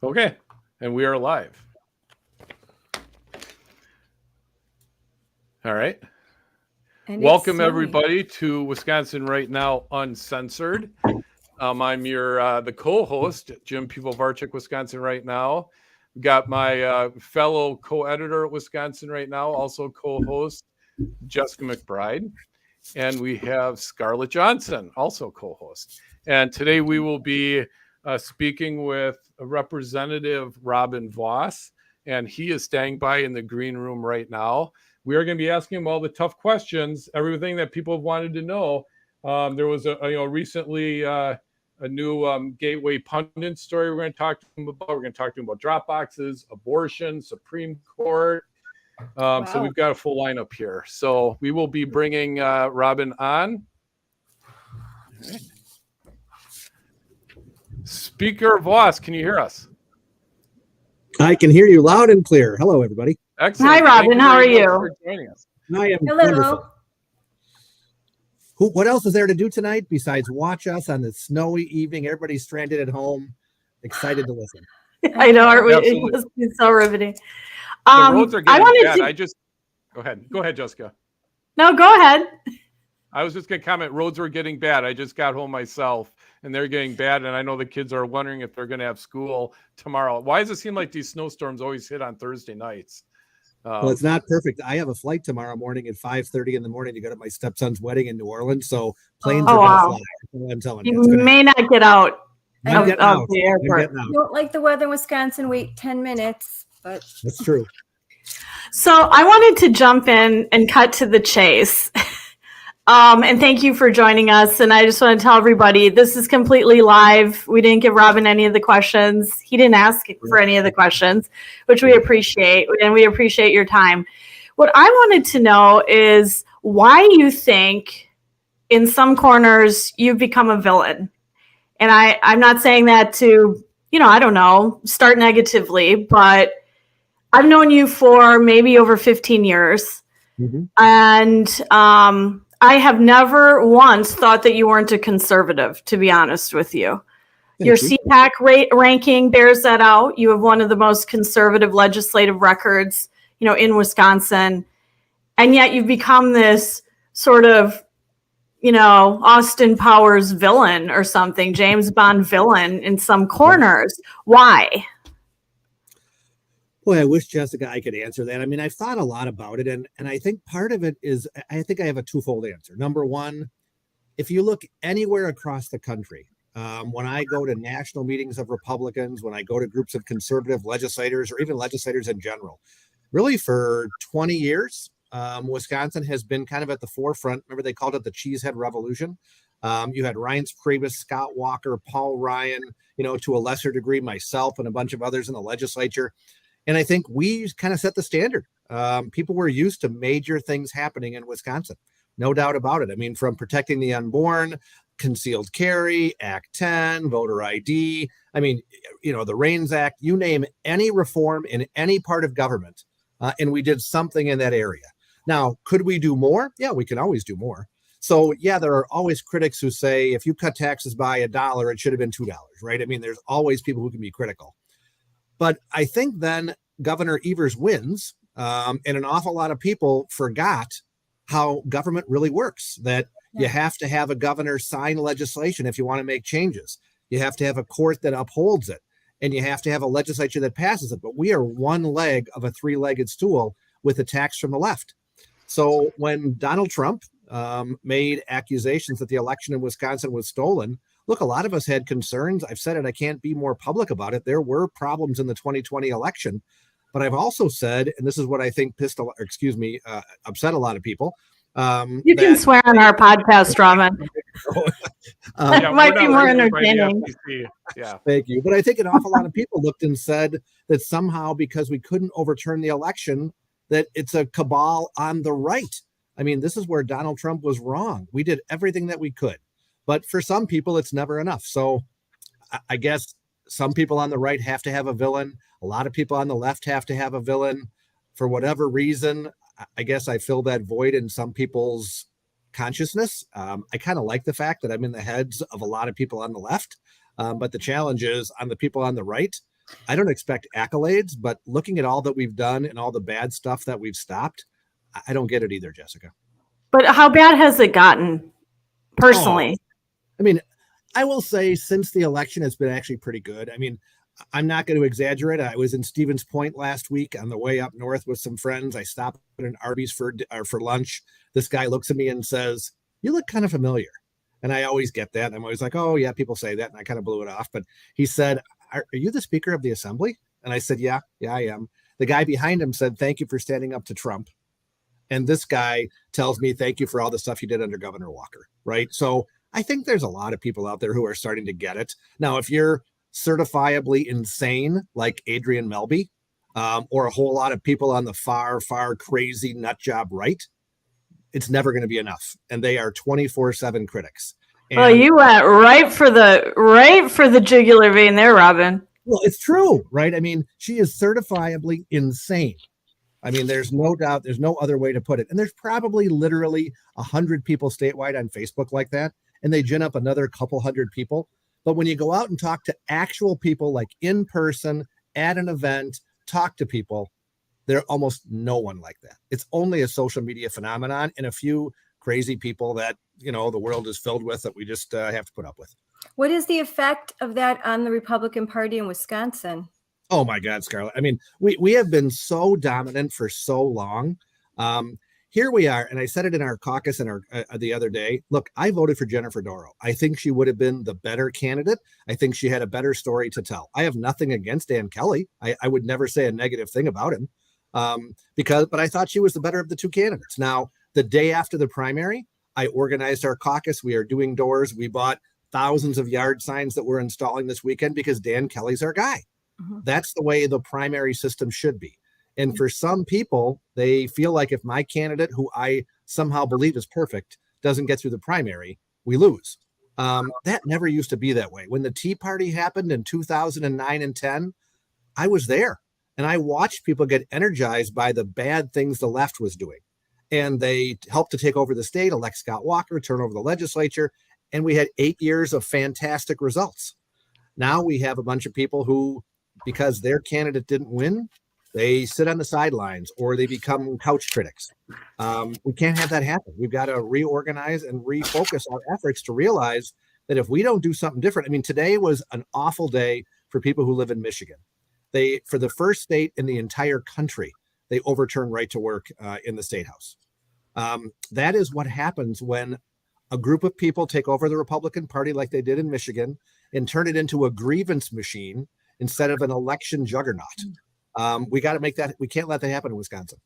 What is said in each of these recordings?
Okay, and we are live. All right. And welcome everybody to Wisconsin Right Now Uncensored. I'm your the co-host, Jim Pivovarchik, Wisconsin Right Now. Got my fellow co-editor at Wisconsin Right Now, also co-host Jessica McBride, and we have Scarlett Johnson, also co-host. And today we will be speaking with Representative Robin Vos, and he is standing by in the green room right now. We are going to be asking him all the tough questions, everything that people have wanted to know. There was recently a new Gateway Pundit story we're going to talk to him about. We're going to talk to him about drop boxes, abortion, Supreme Court. Wow. So we've got a full lineup here. So we will be bringing Robin on. All right. Speaker Vos, can you hear us? I can hear you loud and clear. Hello, everybody. Excellent. Hi, Robin. How are you? For joining us. I am wonderful. What else is there to do tonight besides watch us on this snowy evening? Everybody's stranded at home, excited to listen. I know. It must be so riveting. The roads are getting bad. Go ahead, Jessica. No, go ahead. I was just going to comment, roads were getting bad. I just got home myself, and they're getting bad, and I know the kids are wondering if they're going to have school tomorrow. Why does it seem like these snowstorms always hit on Thursday nights? Well, it's not perfect. I have a flight tomorrow morning at 5:30 in the morning to go to my stepson's wedding in New Orleans, so planes are going to fly. I'm telling you. You may not get out of the airport. You don't like the weather in Wisconsin, wait 10 minutes, but that's true. So I wanted to jump in and cut to the chase. And thank you for joining us. And I just want to tell everybody, this is completely live. We didn't give Robin any of the questions. He didn't ask for any of the questions, which we appreciate. And we appreciate your time. What I wanted to know is why you think in some corners you've become a villain. And I'm not saying that to, I don't know, start negatively, but I've known you for maybe over 15 years. Mm-hmm. And I have never once thought that you weren't a conservative, to be honest with you. Your CPAC ranking bears that out. You have one of the most conservative legislative records, in Wisconsin. And yet you've become this sort of, Austin Powers villain or something, James Bond villain in some corners. Why? Boy, I wish, Jessica, I could answer that. I mean, I've thought a lot about it, and I think part of it is, I think I have a twofold answer. Number one, if you look anywhere across the country, when I go to national meetings of Republicans, when I go to groups of conservative legislators, or even legislators in general, really for 20 years, Wisconsin has been kind of at the forefront. Remember, they called it the Cheesehead Revolution. You had Reince Priebus, Scott Walker, Paul Ryan, to a lesser degree, myself and a bunch of others in the legislature. And I think we kind of set the standard. People were used to major things happening in Wisconsin. No doubt about it. I mean, from protecting the unborn, concealed carry, Act 10, voter ID. I mean, the REINS Act, you name any reform in any part of government. And we did something in that area. Now, could we do more? Yeah, we can always do more. So, yeah, there are always critics who say, if you cut taxes by $1, it should have been $2, right? I mean, there's always people who can be critical. But I think then Governor Evers wins, and an awful lot of people forgot how government really works, that you have to have a governor sign legislation if you want to make changes. You have to have a court that upholds it, and you have to have a legislature that passes it. But we are one leg of a three-legged stool with attacks from the left. So when Donald Trump made accusations that the election in Wisconsin was stolen, look, a lot of us had concerns. I've said it, I can't be more public about it. There were problems in the 2020 election, but I've also said, and this is what I think upset a lot lot of you can swear on our podcast, Robin. It might be more entertaining. Yeah. Thank you. But I think an awful lot of people looked and said that somehow because we couldn't overturn the election, that it's a cabal on the right. I mean, this is where Donald Trump was wrong. We did everything that we could. But for some people, it's never enough. So I guess some people on the right have to have a villain. A lot of people on the left have to have a villain. For whatever reason, I guess I fill that void in some people's consciousness. I kind of like the fact that I'm in the heads of a lot of people on the left. But the challenge is on the people on the right, I don't expect accolades, but looking at all that we've done and all the bad stuff that we've stopped, I don't get it either, Jessica. But how bad has it gotten personally? I mean, I will say since the election has been actually pretty good. I mean, I'm not going to exaggerate. I was in Stevens Point last week on the way up north with some friends. I stopped at an Arby's for lunch. This guy looks at me and says, "You look kind of familiar." And I always get that. I'm always like, "Oh yeah, people say that." And I kind of blew it off. But he said, "Are you the Speaker of the Assembly?" And I said, Yeah, I am. The guy behind him said, "Thank you for standing up to Trump." And this guy tells me, "Thank you for all the stuff you did under Governor Walker." Right. So I think there's a lot of people out there who are starting to get it. Now, if you're certifiably insane like Adrian Melby, or a whole lot of people on the far crazy nut job right, it's never going to be enough. And they are 24/7 critics. And, well, you went right for the jugular vein there, Robin. Well, it's true, right? I mean, she is certifiably insane. I mean, there's no doubt, there's no other way to put it. And there's probably literally 100 people statewide on Facebook like that, and they gin up another couple hundred people. But when you go out and talk to actual people, like in person, at an event, talk to people, there's almost no one like that. It's only a social media phenomenon and a few crazy people that, the world is filled with that we just have to put up with. What is the effect of that on the Republican Party in Wisconsin? Oh my God, Scarlett. I mean, we have been so dominant for so long. Here we are, and I said it in our caucus the other day. Look, I voted for Jennifer Doro. I think she would have been the better candidate. I think she had a better story to tell. I have nothing against Dan Kelly. I would never say a negative thing about him, but I thought she was the better of the two candidates. Now, the day after the primary, I organized our caucus. We are doing doors. We bought thousands of yard signs that we're installing this weekend because Dan Kelly's our guy. Mm-hmm. That's the way the primary system should be. And for some people, they feel like if my candidate, who I somehow believe is perfect, doesn't get through the primary, we lose. That never used to be that way. When the Tea Party happened in 2009 and 10, I was there. And I watched people get energized by the bad things the left was doing. And they helped to take over the state, elect Scott Walker, turn over the legislature. And we had 8 years of fantastic results. Now we have a bunch of people who, because their candidate didn't win, they sit on the sidelines or they become couch critics. We can't have that happen. We've got to reorganize and refocus our efforts to realize that if we don't do something different, I mean, today was an awful day for people who live in Michigan. For the first state in the entire country, they overturned right to work in the State House. That is what happens when a group of people take over the Republican Party like they did in Michigan and turn it into a grievance machine instead of an election juggernaut. We got to make that. We can't let that happen in Wisconsin.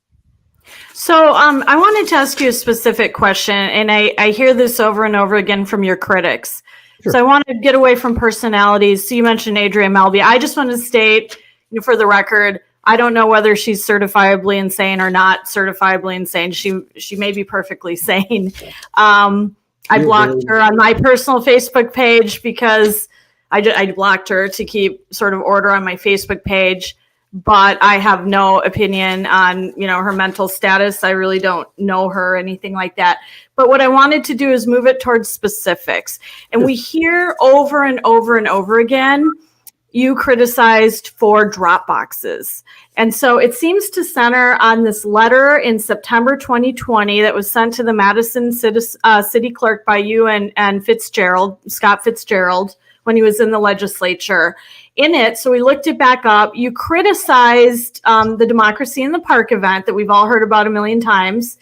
So I wanted to ask you a specific question, and I hear this over and over again from your critics. Sure. So I want to get away from personalities. So you mentioned Adrian Melby. I just want to state, for the record, I don't know whether she's certifiably insane or not certifiably insane. She may be perfectly sane. I blocked her on my personal Facebook page because I blocked her to keep sort of order on my Facebook page. But I have no opinion on, her mental status. I really don't know her or anything like that. But what I wanted to do is move it towards specifics. And we hear over and over and over again, you criticized for drop boxes. And so it seems to center on this letter in September 2020 that was sent to the Madison city clerk by you and Scott Fitzgerald, when he was in the legislature. In it, so we looked it back up, you criticized the Democracy in the Park event that we've all heard about a million times,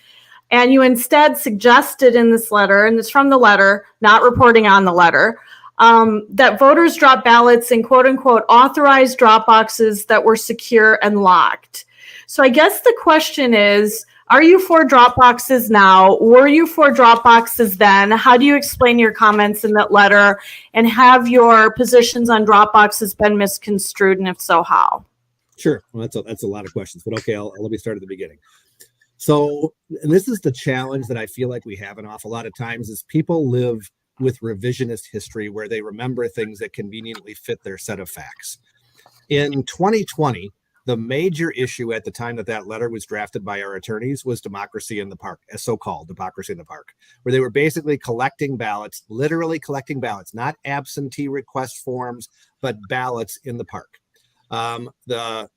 and you instead suggested in this letter, and it's from the letter, not reporting on the letter, that voters drop ballots in quote-unquote authorized drop boxes that were secure and locked. So I guess the question is, are you for drop boxes now? Were you for drop boxes then? How do you explain your comments in that letter? And have your positions on drop boxes been misconstrued? And if so, how? Sure. Well, that's a lot of questions, but okay, let me start at the beginning. So, and this is the challenge that I feel like we have an awful lot of times is people live with revisionist history where they remember things that conveniently fit their set of facts. In 2020, the major issue at the time that letter was drafted by our attorneys was democracy in the park, a so-called democracy in the park, where they were basically collecting ballots, literally collecting ballots, not absentee request forms, but ballots in the park. The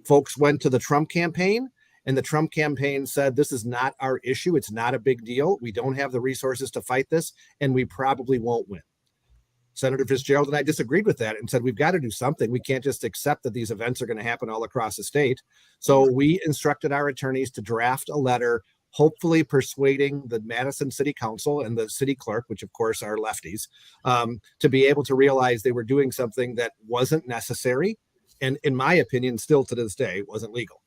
folks went to the Trump campaign, and the Trump campaign said, this is not our issue. It's not a big deal. We don't have the resources to fight this, and we probably won't win. Senator Fitzgerald and I disagreed with that and said, we've got to do something. We can't just accept that these events are going to happen all across the state. So we instructed our attorneys to draft a letter, hopefully persuading the Madison City Council and the city clerk, which of course are lefties, to be able to realize they were doing something that wasn't necessary. And in my opinion, still to this day, wasn't legal.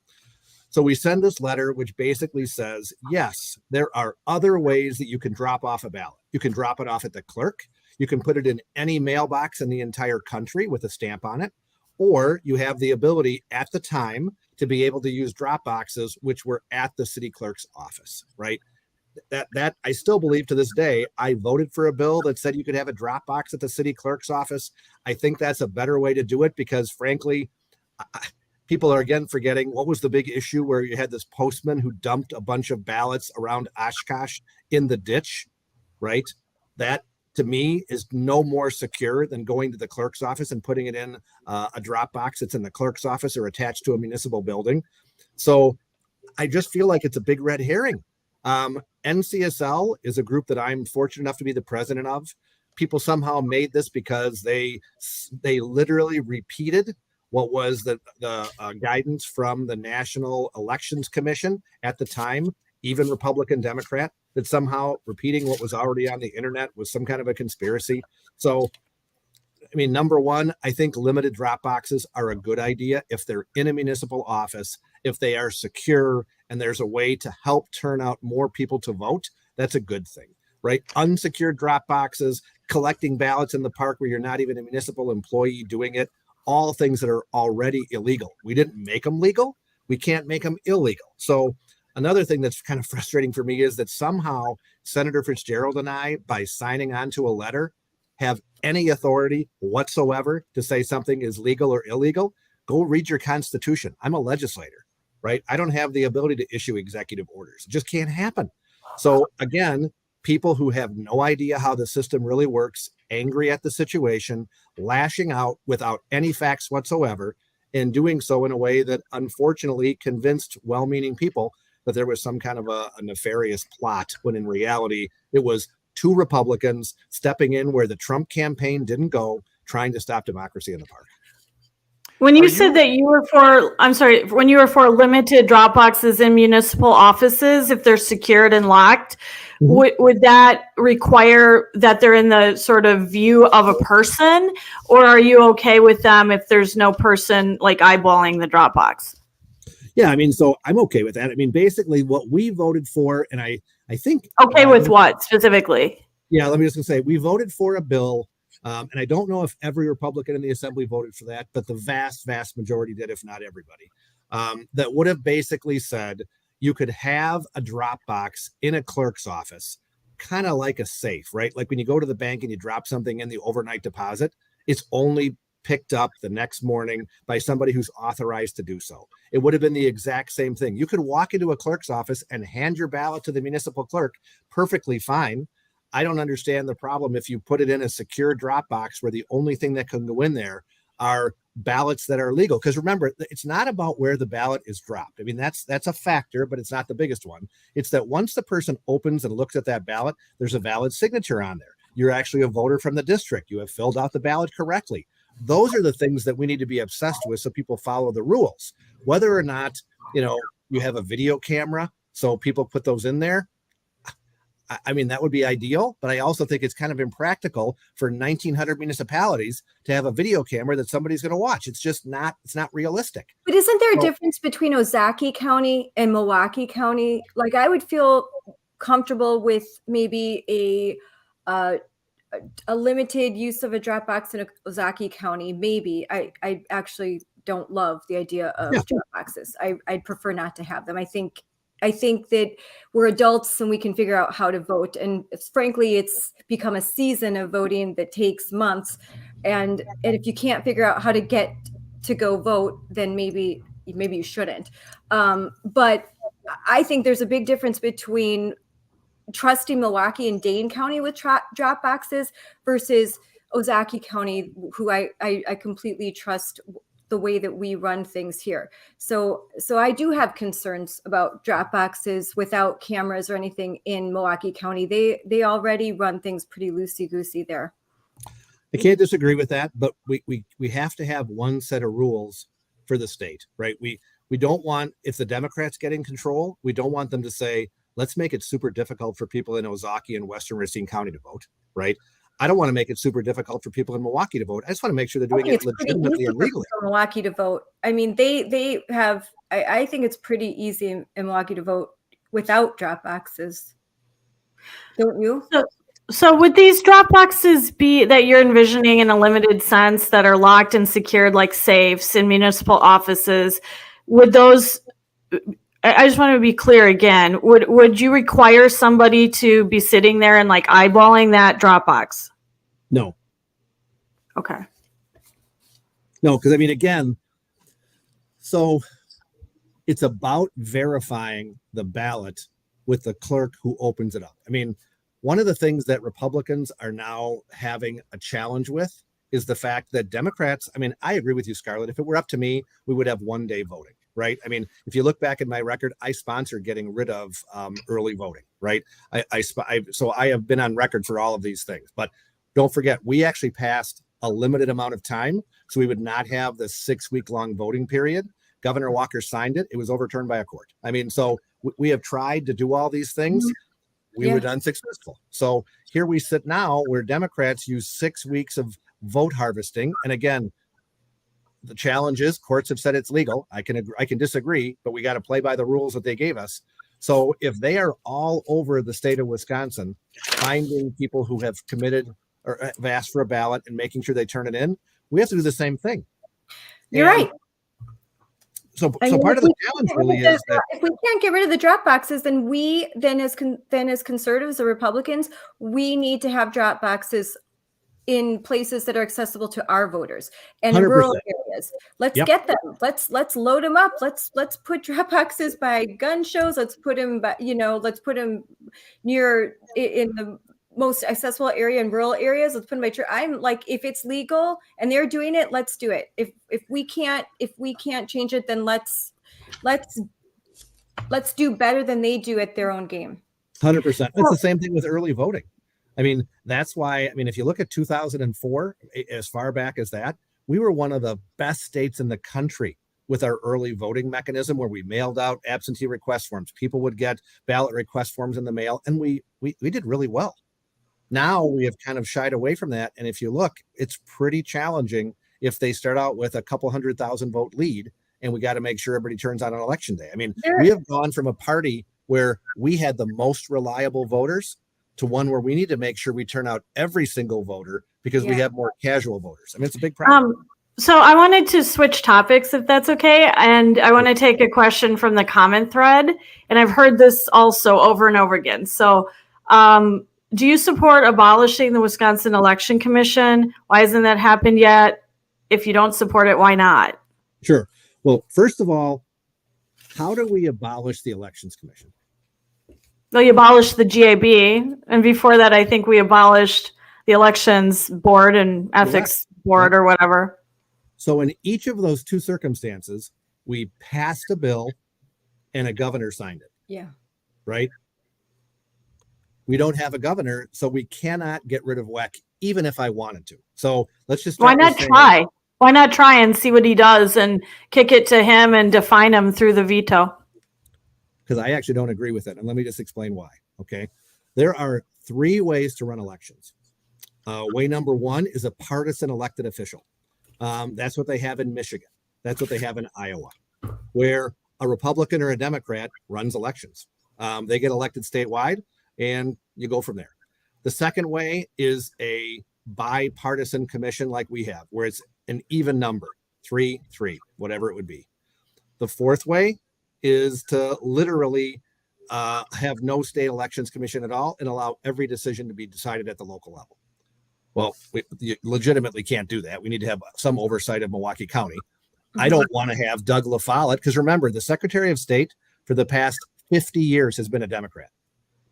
So we send this letter, which basically says, yes, there are other ways that you can drop off a ballot. You can drop it off at the clerk. You can put it in any mailbox in the entire country with a stamp on it, or you have the ability at the time to be able to use drop boxes, which were at the city clerk's office, right? That I still believe to this day. I voted for a bill that said you could have a drop box at the city clerk's office. I think that's a better way to do it because, frankly, people are again forgetting what was the big issue where you had this postman who dumped a bunch of ballots around Oshkosh in the ditch, right? That to me is no more secure than going to the clerk's office and putting it in a drop box that's in the clerk's office or attached to a municipal building. So I just feel like it's a big red herring. NCSL is a group that I'm fortunate enough to be the president of. People somehow made this because they literally repeated what was the guidance from the National Elections Commission at the time, even Republican, Democrat, that somehow repeating what was already on the internet was some kind of a conspiracy. So, I mean, number one, I think limited drop boxes are a good idea if they're in a municipal office, if they are secure, and there's a way to help turn out more people to vote. That's a good thing, right? Unsecured drop boxes, collecting ballots in the park where you're not even a municipal employee doing it, all things that are already illegal. We didn't make them legal. We can't make them illegal. So another thing that's kind of frustrating for me is that somehow Senator Fitzgerald and I, by signing on to a letter, have any authority whatsoever to say something is legal or illegal. Go read your Constitution. I'm a legislator, right? I don't have the ability to issue executive orders. It just can't happen. So again, people who have no idea how the system really works, angry at the situation, lashing out without any facts whatsoever, and doing so in a way that unfortunately convinced well-meaning people that there was some kind of a nefarious plot, when in reality, it was two Republicans stepping in where the Trump campaign didn't go, trying to stop democracy in the park. When you said that you were when you were for limited drop boxes in municipal offices, if they're secured and locked, would that require that they're in the sort of view of a person, or are you okay with them if there's no person like eyeballing the drop box? Yeah, I mean, so I'm okay with that. I mean, basically what we voted for, and I think... Okay with what specifically? Yeah, let me just say, we voted for a bill, and I don't know if every Republican in the assembly voted for that, but the vast, vast majority did, if not everybody, that would have basically said you could have a drop box in a clerk's office, kind of like a safe, right? Like when you go to the bank and you drop something in the overnight deposit, it's only picked up the next morning by somebody who's authorized to do so. It would have been the exact same thing. You could walk into a clerk's office and hand your ballot to the municipal clerk perfectly fine. I don't understand the problem if you put it in a secure drop box where the only thing that can go in there are ballots that are legal. Because remember, it's not about where the ballot is dropped. I mean, that's a factor, but it's not the biggest one. It's that once the person opens and looks at that ballot, there's a valid signature on there. You're actually a voter from the district. You have filled out the ballot correctly. Those are the things that we need to be obsessed with so people follow the rules. Whether or not, you have a video camera, so people put those in there. I mean, that would be ideal, but I also think it's kind of impractical for 1,900 municipalities to have a video camera that somebody's going to watch. It's just not, it's not realistic. But isn't there a difference between Ozaukee County and Milwaukee County? Like, I would feel comfortable with maybe a limited use of a drop box in Ozaukee County. Maybe I actually don't love the idea of drop boxes. I'd prefer not to have them. I think that we're adults and we can figure out how to vote. And frankly, it's become a season of voting that takes months. And if you can't figure out how to get to go vote, then maybe you shouldn't. But I think there's a big difference between trusting Milwaukee and Dane County with drop boxes versus Ozaukee County, who I completely trust the way that we run things here. So I do have concerns about drop boxes without cameras or anything in Milwaukee County. They already run things pretty loosey-goosey there. I can't disagree with that, but we have to have one set of rules for the state, right? We don't want, if the Democrats get in control, we don't want them to say, let's make it super difficult for people in Ozaukee and Western Racine County to vote, right? I don't want to make it super difficult for people in Milwaukee to vote. I just want to make sure they're doing it legitimately and legally. For Milwaukee to vote. I mean, they have, I think it's pretty easy in Milwaukee to vote without drop boxes. Don't you? So would these drop boxes be that you're envisioning in a limited sense that are locked and secured like safes in municipal offices? Would those, I just want to be clear again, would you require somebody to be sitting there and like eyeballing that drop box? No. Okay. No, because I mean, again, so it's about verifying the ballot with the clerk who opens it up. I mean, one of the things that Republicans are now having a challenge with is the fact that Democrats, I mean, I agree with you, Scarlett. If it were up to me, we would have 1 day voting, right? I mean, if you look back at my record, I sponsored getting rid of early voting, right? So I have been on record for all of these things. But don't forget, we actually passed a limited amount of time, so we would not have the 6-week-long voting period. Governor Walker signed it. It was overturned by a court. I mean, so we have tried to do all these things. We were unsuccessful. So here we sit now where Democrats use 6 weeks of vote harvesting. And again, the challenge is courts have said it's legal. I can disagree, but we got to play by the rules that they gave us. So if they are all over the state of Wisconsin, finding people who have committed or have asked for a ballot and making sure they turn it in, we have to do the same thing. You're right. So part of the challenge really is that if we can't get rid of the drop boxes, then as conservatives or Republicans, we need to have drop boxes in places that are accessible to our voters and 100%. rural areas. Let's get them. Let's load them up. Let's put drop boxes by gun shows. Let's put them by, let's put them near in the most accessible area in rural areas. Let's put them by church. I'm like, if it's legal and they're doing it, let's do it. If we can't change it, then let's do better than they do at their own game. 100%. It's the same thing with early voting. I mean, that's why, I mean, if you look at 2004, as far back as that, we were one of the best states in the country with our early voting mechanism where we mailed out absentee request forms. People would get ballot request forms in the mail, and we did really well. Now we have kind of shied away from that. And if you look, it's pretty challenging if they start out with a couple 100,000 vote lead, and we got to make sure everybody turns out on election day. I mean, we have gone from a party where we had the most reliable voters to one where we need to make sure we turn out every single voter because we have more casual voters. I mean, it's a big problem. So I wanted to switch topics, if that's okay. And I want to take a question from the comment thread. And I've heard this also over and over again. So do you support abolishing the Wisconsin Election Commission? Why hasn't that happened yet? If you don't support it, why not? Sure. Well, first of all, how do we abolish the Elections Commission? Well, you abolished the GAB. And before that, I think we abolished the Elections Board and Ethics Board or whatever. So in each of those two circumstances, we passed a bill and a governor signed it. Yeah. Right? We don't have a governor, so we cannot get rid of WEC, even if I wanted to. So let's just why not try? Why not try and see what he does and kick it to him and define him through the veto? Because I actually don't agree with it. And let me just explain why. Okay. There are 3 ways to run elections. Way number 1 is a partisan elected official. That's what they have in Michigan. That's what they have in Iowa, where a Republican or a Democrat runs elections. They get elected statewide and you go from there. The second way is a bipartisan commission like we have, where it's an even number, 3, whatever it would be. The fourth way is to literally have no state elections commission at all and allow every decision to be decided at the local level. Well, you legitimately can't do that. We need to have some oversight of Milwaukee County. I don't want to have Doug LaFollette, because remember, the Secretary of State for the past 50 years has been a Democrat.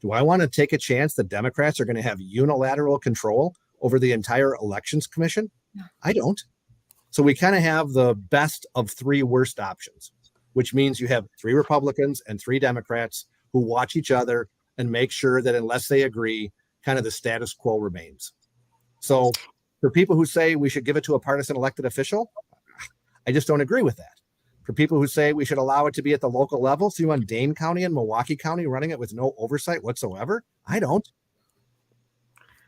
Do I want to take a chance that Democrats are going to have unilateral control over the entire elections commission? I don't. So we kind of have the best of three worst options, which means you have 3 Republicans and 3 Democrats who watch each other and make sure that unless they agree, kind of the status quo remains. So for people who say we should give it to a partisan elected official, I just don't agree with that. For people who say we should allow it to be at the local level, so you want Dane County and Milwaukee County running it with no oversight whatsoever? I don't.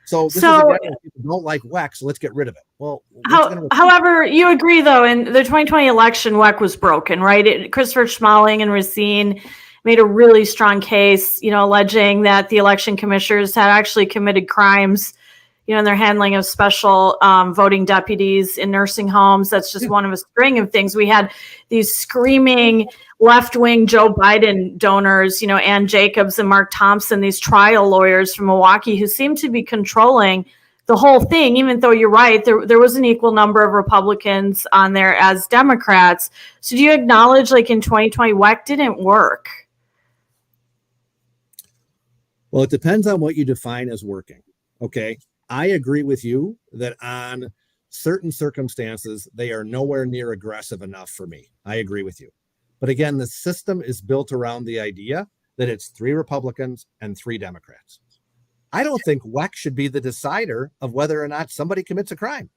So this is again, people don't like WEC, so let's get rid of it. Well, however, you agree though, in the 2020 election, WEC was broken, right? Christopher Schmaling and Racine made a really strong case, alleging that the election commissioners had actually committed crimes, in their handling of special voting deputies in nursing homes. That's just one of a string of things. We had these screaming left-wing Joe Biden donors, Ann Jacobs and Mark Thompson, these trial lawyers from Milwaukee who seem to be controlling the whole thing, even though you're right, there was an equal number of Republicans on there as Democrats. So do you acknowledge, like in 2020, WEC didn't work? Well, it depends on what you define as working, okay? I agree with you that on certain circumstances, they are nowhere near aggressive enough for me. I agree with you. But again, the system is built around the idea that it's 3 Republicans and 3 Democrats. I don't think WEC should be the decider of whether or not somebody commits a crime.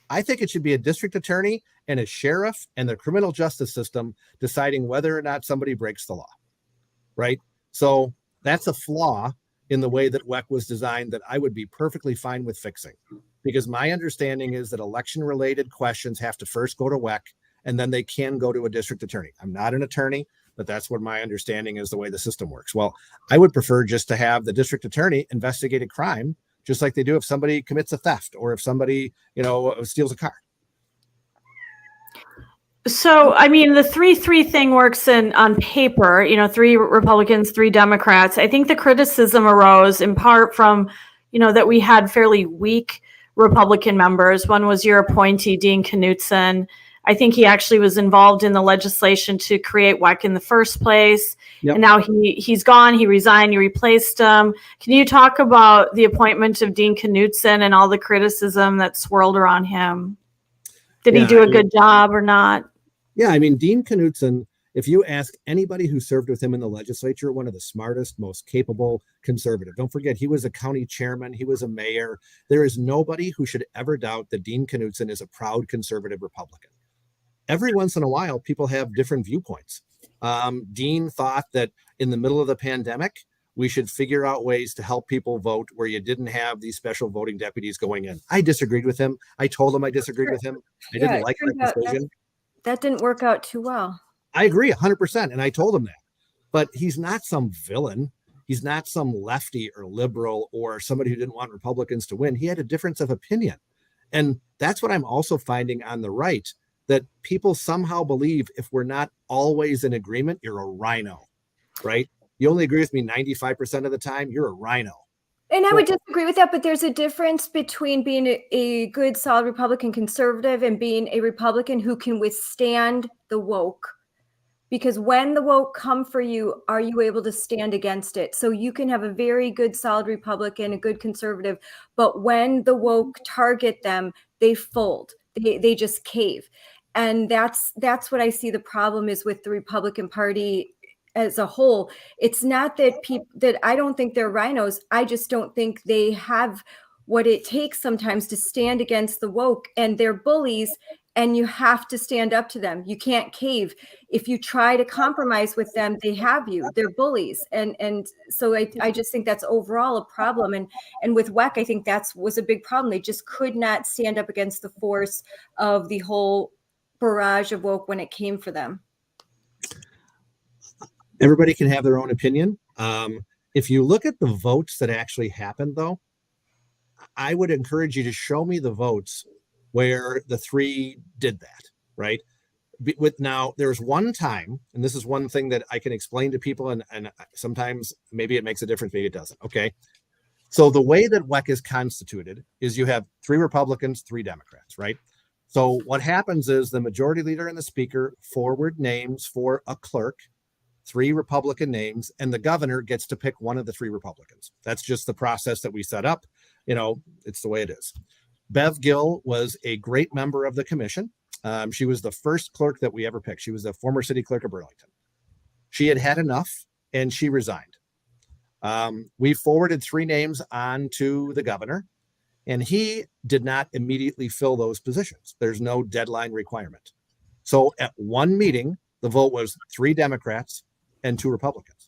I think it should be a district attorney and a sheriff and the criminal justice system deciding whether or not somebody breaks the law, right? So that's a flaw in the way that WEC was designed that I would be perfectly fine with fixing, because my understanding is that election-related questions have to first go to WEC and then they can go to a district attorney. I'm not an attorney, but that's what my understanding is the way the system works. Well, I would prefer just to have the district attorney investigate a crime, just like they do if somebody commits a theft or if somebody, steals a car. So, I mean, the 3-3 thing works on paper, 3 Republicans, 3 Democrats. I think the criticism arose in part from, that we had fairly weak Republican members. One was your appointee, Dean Knutson. I think he actually was involved in the legislation to create WEC in the first place. Yep. And now he's gone. He resigned. You replaced him. Can you talk about the appointment of Dean Knutson and all the criticism that swirled around him? Did he do a good job or not? Yeah, I mean, Dean Knutson, if you ask anybody who served with him in the legislature, one of the smartest, most capable conservative. Don't forget, he was a county chairman. He was a mayor. There is nobody who should ever doubt that Dean Knutson is a proud conservative Republican. Every once in a while, people have different viewpoints. Dean thought that in the middle of the pandemic, we should figure out ways to help people vote where you didn't have these special voting deputies going in. I disagreed with him. I told him I disagreed with him. I didn't like that decision. That didn't work out too well. I agree 100%. And I told him that. But he's not some villain. He's not some lefty or liberal or somebody who didn't want Republicans to win. He had a difference of opinion. And that's what I'm also finding on the right, that people somehow believe if we're not always in agreement, you're a rhino, right? You only agree with me 95% of the time, you're a rhino. And I would disagree with that, but there's a difference between being a good, solid Republican conservative and being a Republican who can withstand the woke. Because when the woke come for you, are you able to stand against it? So you can have a very good, solid Republican, a good conservative, but when the woke target them, they fold. They just cave. And that's what I see the problem is with the Republican Party as a whole. It's not that that I don't think they're rhinos. I just don't think they have what it takes sometimes to stand against the woke, and they're bullies, and you have to stand up to them. You can't cave. If you try to compromise with them, they have you. They're bullies. And so I just think that's overall a problem. And with WEC, I think was a big problem. They just could not stand up against the force of the whole barrage of woke when it came for them. Everybody can have their own opinion. If you look at the votes that actually happened, though, I would encourage you to show me the votes where the 3 did that, right? Now, there's one time, and this is one thing that I can explain to people, and sometimes maybe it makes a difference, maybe it doesn't, okay? So the way that WEC is constituted is you have 3 Republicans, 3 Democrats, right? So what happens is the majority leader and the speaker forward names for a clerk, 3 Republican names, and the governor gets to pick one of the 3 Republicans. That's just the process that we set up. It's the way it is. Bev Gill was a great member of the commission. She was the first clerk that we ever picked. She was the former city clerk of Burlington. She had had enough and she resigned. We forwarded 3 names on to the governor, and he did not immediately fill those positions. There's no deadline requirement. So at one meeting, the vote was 3 Democrats and 2 Republicans.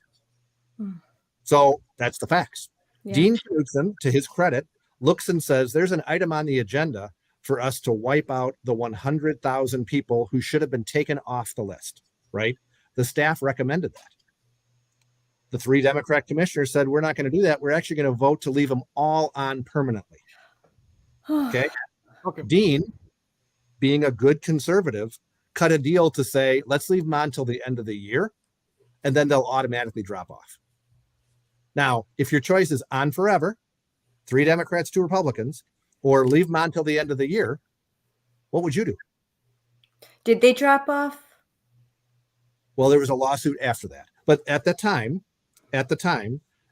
So that's the facts. Yeah. Dean Knudsen, to his credit, looks and says, there's an item on the agenda for us to wipe out the 100,000 people who should have been taken off the list, right? The staff recommended that. The 3 Democrat commissioners said, we're not going to do that. We're actually going to vote to leave them all on permanently. Okay. Dean, being a good conservative, cut a deal to say, let's leave them on until the end of the year, and then they'll automatically drop off. Now, if your choice is on forever, 3 Democrats, 2 Republicans, or leave them on until the end of the year, what would you do? Did they drop off? Well, there was a lawsuit after that. But at the time,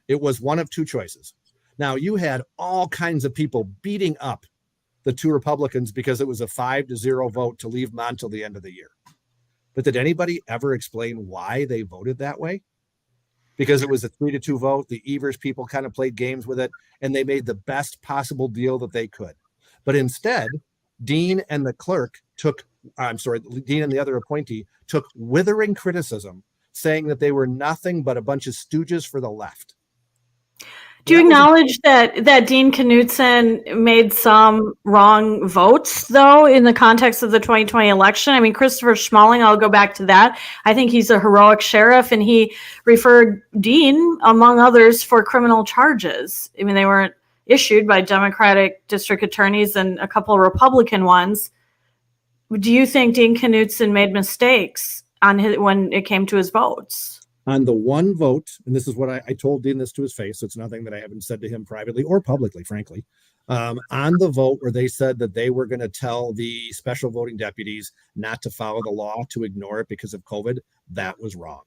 it was one of 2 choices. Now, you had all kinds of people beating up the 2 Republicans because it was a 5-0 vote to leave them on until the end of the year. But did anybody ever explain why they voted that way? Because it was a 3-2 vote. The Evers people kind of played games with it, and they made the best possible deal that they could. But instead, Dean and the other appointee took withering criticism, saying that they were nothing but a bunch of stooges for the left. Do you acknowledge that Dean Knudsen made some wrong votes, though, in the context of the 2020 election? I mean, Christopher Schmalling, I'll go back to that. I think he's a heroic sheriff, and he referred Dean, among others, for criminal charges. I mean, they weren't issued by Democratic district attorneys and a couple of Republican ones. Do you think Dean Knudsen made mistakes when it came to his votes? On the one vote, and this is what I told Dean this to his face, so it's nothing that I haven't said to him privately or publicly, frankly. On the vote where they said that they were going to tell the special voting deputies not to follow the law, to ignore it because of COVID, that was wrong.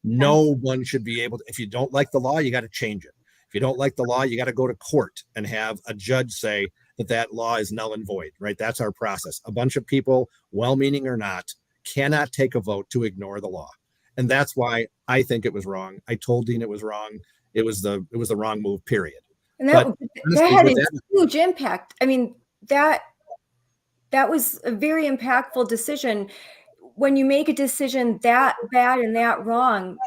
No one should be able to, if you don't like the law, you got to change it. If you don't like the law, you got to go to court and have a judge say that law is null and void, right? That's our process. A bunch of people, well-meaning or not, cannot take a vote to ignore the law. And that's why I think it was wrong. I told Dean it was wrong. It was the wrong move, period. And that had a huge impact. I mean, that was a very impactful decision. When you make a decision that bad and that wrong,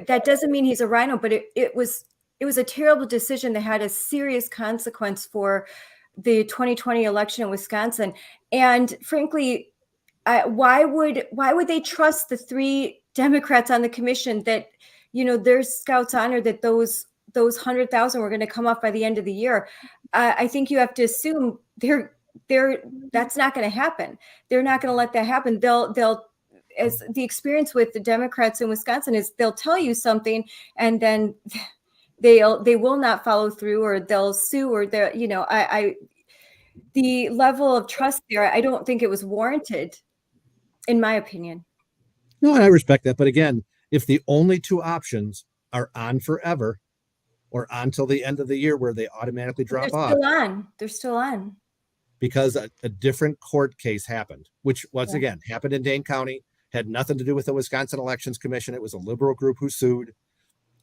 that doesn't mean he's a rhino, but it was a terrible decision that had a serious consequence for the 2020 election in Wisconsin. And frankly, why would they trust the 3 Democrats on the commission that, their scouts honor that those 100,000 were going to come off by the end of the year? I think you have to assume that's not going to happen. They're not going to let that happen. They'll, as the experience with the Democrats in Wisconsin is, they'll tell you something and then they will not follow through, or they'll sue, or the level of trust there, I don't think it was warranted, in my opinion. No, and I respect that. But again, if the only 2 options are on forever or on till the end of the year where they automatically drop off. They're still on. Because a different court case happened, which once again happened in Dane County, had nothing to do with the Wisconsin Elections Commission. It was a liberal group who sued.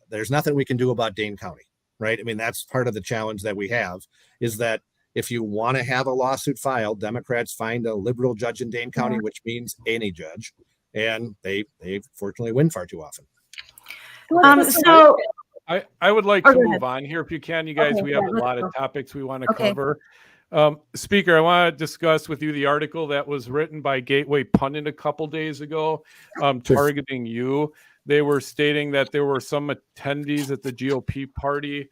There's nothing we can do about Dane County, right? I mean, that's part of the challenge that we have, is that if you want to have a lawsuit filed, Democrats find a liberal judge in Dane County, which means any judge. And they fortunately win far too often. So I would like to move on here if you can, you guys. We have a lot of topics we want to cover. Speaker, I want to discuss with you the article that was written by Gateway Pundit a couple days ago, targeting you. They were stating that there were some attendees at the GOP party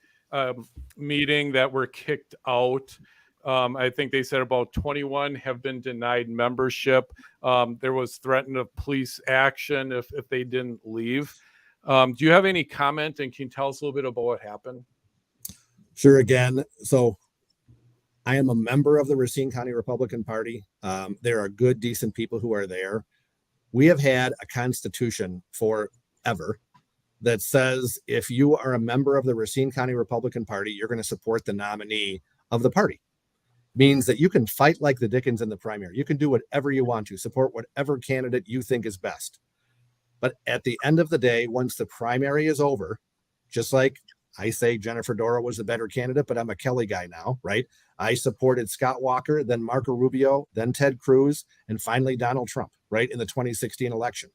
meeting that were kicked out. I think they said about 21 have been denied membership. There was threatened of police action if they didn't leave. Do you have any comment, and can you tell us a little bit about what happened? Sure. Again, so I am a member of the Racine County Republican Party. There are good, decent people who are there. We have had a constitution forever that says if you are a member of the Racine County Republican Party, you're going to support the nominee of the party. means that you can fight like the Dickens in the primary. You can do whatever you want to, support whatever candidate you think is best. But at the end of the day, once the primary is over, just like I say Jennifer Dora was the better candidate, but I'm a Kelly guy now, right? I supported Scott Walker, then Marco Rubio, then Ted Cruz, and finally Donald Trump, right, in the 2016 election.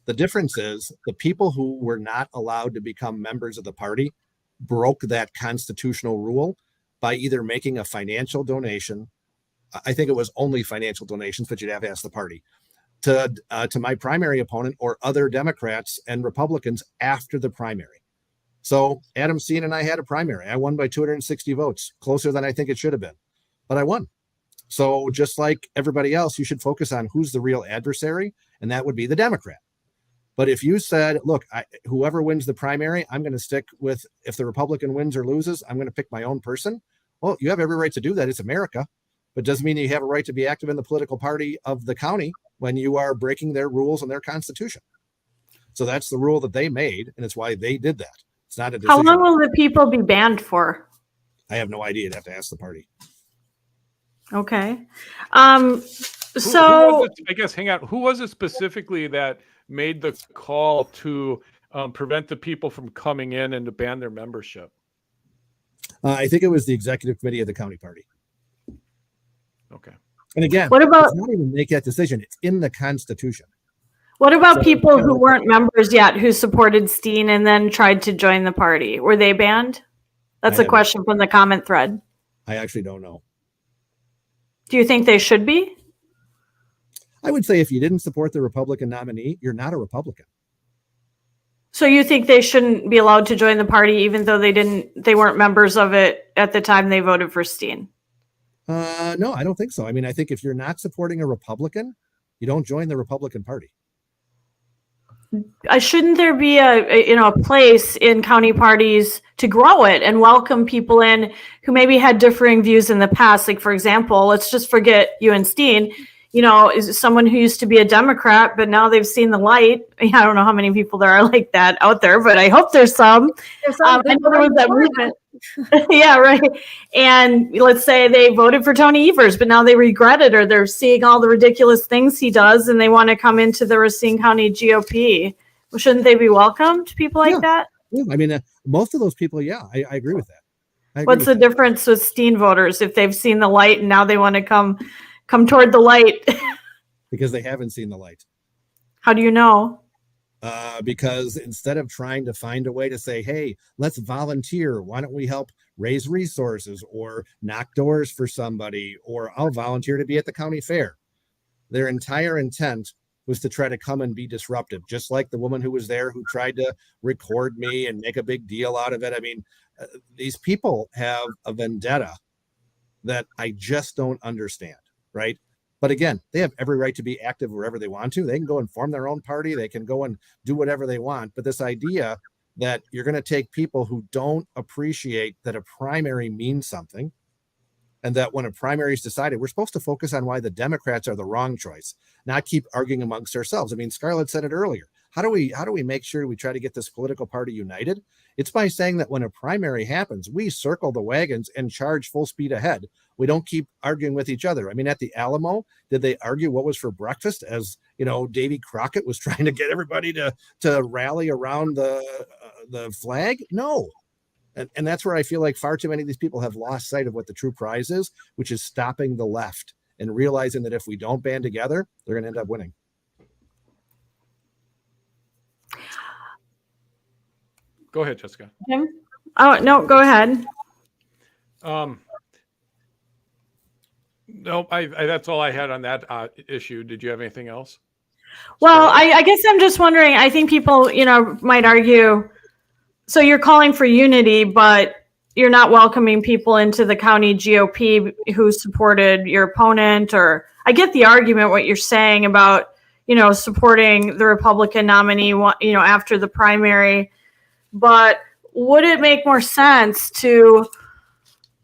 The difference is the people who were not allowed to become members of the party broke that constitutional rule by either making a financial donation. I think it was only financial donations, but you'd have to ask the party, to my primary opponent or other Democrats and Republicans after the primary. So Adam Steen and I had a primary. I won by 260 votes, closer than I think it should have been, but I won. So just like everybody else, you should focus on who's the real adversary, and that would be the Democrat. But if you said, look, whoever wins the primary, I'm going to stick with, if the Republican wins or loses, I'm going to pick my own person. Well, you have every right to do that. It's America, but it doesn't mean you have a right to be active in the political party of the county when you are breaking their rules and their constitution. So that's the rule that they made, and it's why they did that. It's not a decision. How long will the people be banned for? I have no idea. You'd have to ask the party. Okay. Who was it, I guess, hang on. Who was it specifically that made the call to prevent the people from coming in and to ban their membership? I think it was the executive committee of the county party. Okay. And again, what about, it's not even make that decision. It's in the Constitution. What about people who weren't members yet who supported Steen and then tried to join the party? Were they banned? That's a question from the comment thread. I actually don't know. Do you think they should be? I would say if you didn't support the Republican nominee, you're not a Republican. So you think they shouldn't be allowed to join the party even though they weren't members of it at the time they voted for Steen? No, I don't think so. I mean, I think if you're not supporting a Republican, you don't join the Republican Party. Shouldn't there be a place in county parties to grow it and welcome people in who maybe had differing views in the past? Like, for example, let's just forget you and Steen. You know, is someone who used to be a Democrat, but now they've seen the light. I don't know how many people there are like that out there, but I hope there's some. I know there was that movement. Yeah, right. And let's say they voted for Tony Evers, but now they regret it, or they're seeing all the ridiculous things he does, and they want to come into the Racine County GOP. Well, shouldn't they be welcomed, people like that? Yeah. I mean, most of those people, I agree with that. What's the difference with Steen voters if they've seen the light and now they want to come toward the light? Because they haven't seen the light. How do you know? Because instead of trying to find a way to say, hey, let's volunteer, why don't we help raise resources or knock doors for somebody, or I'll volunteer to be at the county fair. Their entire intent was to try to come and be disruptive, just like the woman who was there who tried to record me and make a big deal out of it. I mean, these people have a vendetta that I just don't understand, right? But again, they have every right to be active wherever they want to. They can go and form their own party. They can go and do whatever they want. But this idea that you're going to take people who don't appreciate that a primary means something, and that when a primary is decided, we're supposed to focus on why the Democrats are the wrong choice, not keep arguing amongst ourselves. I mean, Scarlett said it earlier. How do we make sure we try to get this political party united? It's by saying that when a primary happens, we circle the wagons and charge full speed ahead. We don't keep arguing with each other. I mean, at the Alamo, did they argue what was for breakfast as, Davy Crockett was trying to get everybody to rally around the flag? No. And that's where I feel like far too many of these people have lost sight of what the true prize is, which is stopping the left and realizing that if we don't band together, they're going to end up winning. Go ahead, Jessica. Oh, no, go ahead. No, that's all I had on that issue. Did you have anything else? Well, I guess I'm just wondering, I think people, might argue, so you're calling for unity, but you're not welcoming people into the county GOP who supported your opponent, or I get the argument, what you're saying about, supporting the Republican nominee, after the primary, but would it make more sense to,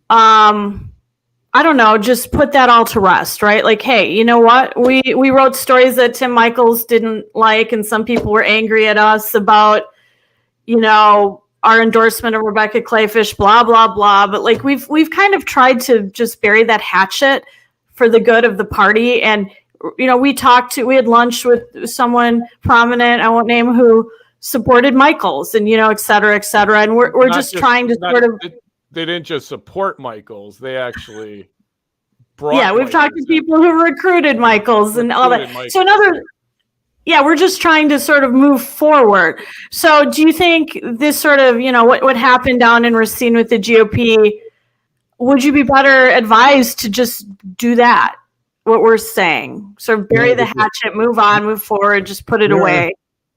I don't know, just put that all to rest, right? Like, hey, you know what? We wrote stories that Tim Michaels didn't like, and some people were angry at us about, our endorsement of Rebecca Clayfish, blah, blah, blah. But like we've kind of tried to just bury that hatchet for the good of the party. And, you know, we had lunch with someone prominent, I won't name who, supported Michaels and, you know, et cetera, et cetera. And we're just trying to sort of. They didn't just support Michaels. They actually brought. Yeah, we've talked to people who recruited Michaels and all that. Michaels. So we're just trying to sort of move forward. So do you think this sort of, you know, what happened down in Racine with the GOP, would you be better advised to just do that? What we're saying, sort of bury the hatchet, move on, move forward, just put it away.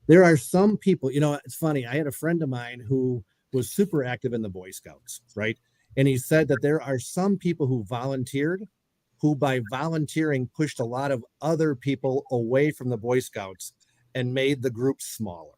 There are some people, you know, it's funny. I had a friend of mine who was super active in the Boy Scouts, right? And he said that there are some people who volunteered, who by volunteering pushed a lot of other people away from the Boy Scouts and made the group smaller,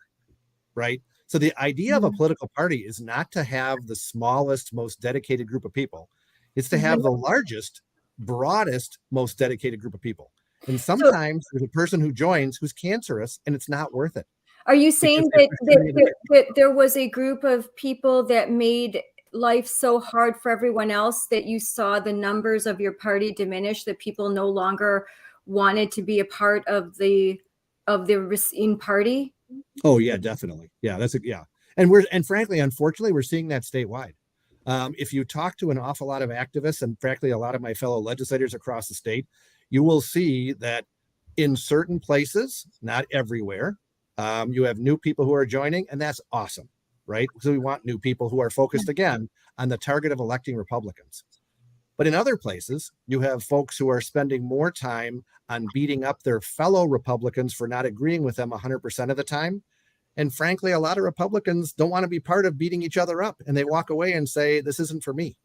right? So the idea of a political party is not to have the smallest, most dedicated group of people. It's to have the largest, broadest, most dedicated group of people. And sometimes there's a person who joins who's cancerous and it's not worth it. Are you saying that there was a group of people that made life so hard for everyone else that you saw the numbers of your party diminish, that people no longer wanted to be a part of the Racine party? Oh yeah, definitely. Yeah, and frankly, unfortunately, we're seeing that statewide. If you talk to an awful lot of activists and frankly a lot of my fellow legislators across the state, you will see that in certain places, not everywhere, you have new people who are joining, and that's awesome, right? So we want new people who are focused again on the target of electing Republicans. But in other places, you have folks who are spending more time on beating up their fellow Republicans for not agreeing with them 100% of the time. And frankly, a lot of Republicans don't want to be part of beating each other up, and they walk away and say, this isn't for me.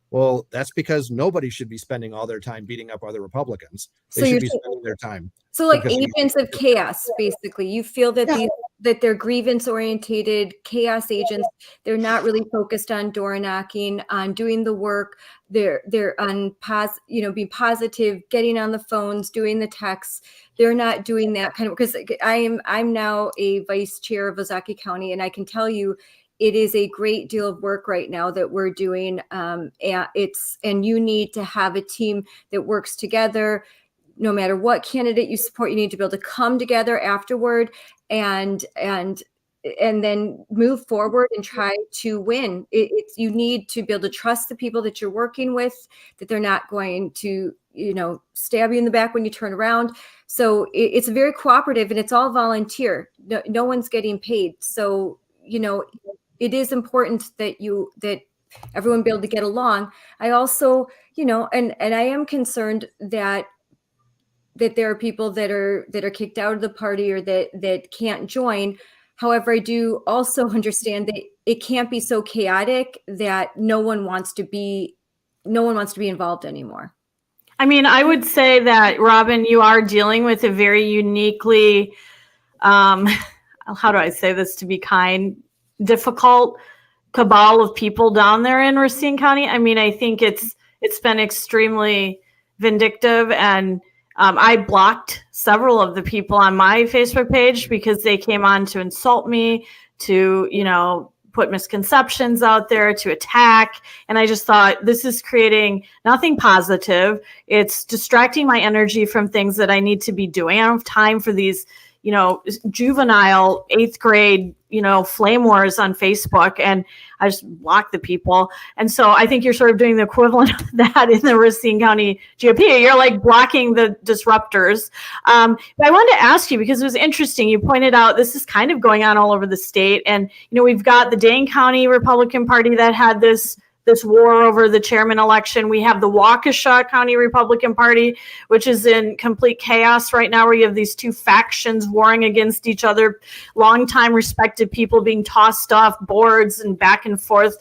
Well, that's because nobody should be spending all their time beating up other Republicans. They should be spending their time. So like agents of chaos, basically. You feel that that they're grievance-oriented chaos agents. They're not really focused on door knocking, on doing the work. They're on being positive, getting on the phones, doing the texts. They're not doing that kind of, because I'm now a vice chair of Ozaukee County, and I can tell you, it is a great deal of work right now that we're doing. And you need to have a team that works together. No matter what candidate you support, you need to be able to come together afterward and then move forward and try to win. You need to be able to trust the people that you're working with, that they're not going to, stab you in the back when you turn around. So it's very cooperative, and it's all volunteer. No one's getting paid. So, it is important that everyone be able to get along. I also, and I am concerned that there are people that are kicked out of the party or that can't join. However, I do also understand that it can't be so chaotic that no one wants to be involved anymore. I mean, I would say that, Robin, you are dealing with a very uniquely, how do I say this to be kind, difficult cabal of people down there in Racine County. I mean, I think it's been extremely vindictive, and I blocked several of the people on my Facebook page because they came on to insult me, to, put misconceptions out there, to attack. And I just thought, this is creating nothing positive. It's distracting my energy from things that I need to be doing. I don't have time for these, juvenile 8th grade, flame wars on Facebook, and I just block the people. And so I think you're sort of doing the equivalent of that in the Racine County GOP. You're like blocking the disruptors. But I wanted to ask you, because it was interesting. You pointed out this is kind of going on all over the state. And, we've got the Dane County Republican Party that had this war over the chairman election. We have the Waukesha County Republican Party, which is in complete chaos right now, where you have these two factions warring against each other, longtime respected people being tossed off boards and back and forth,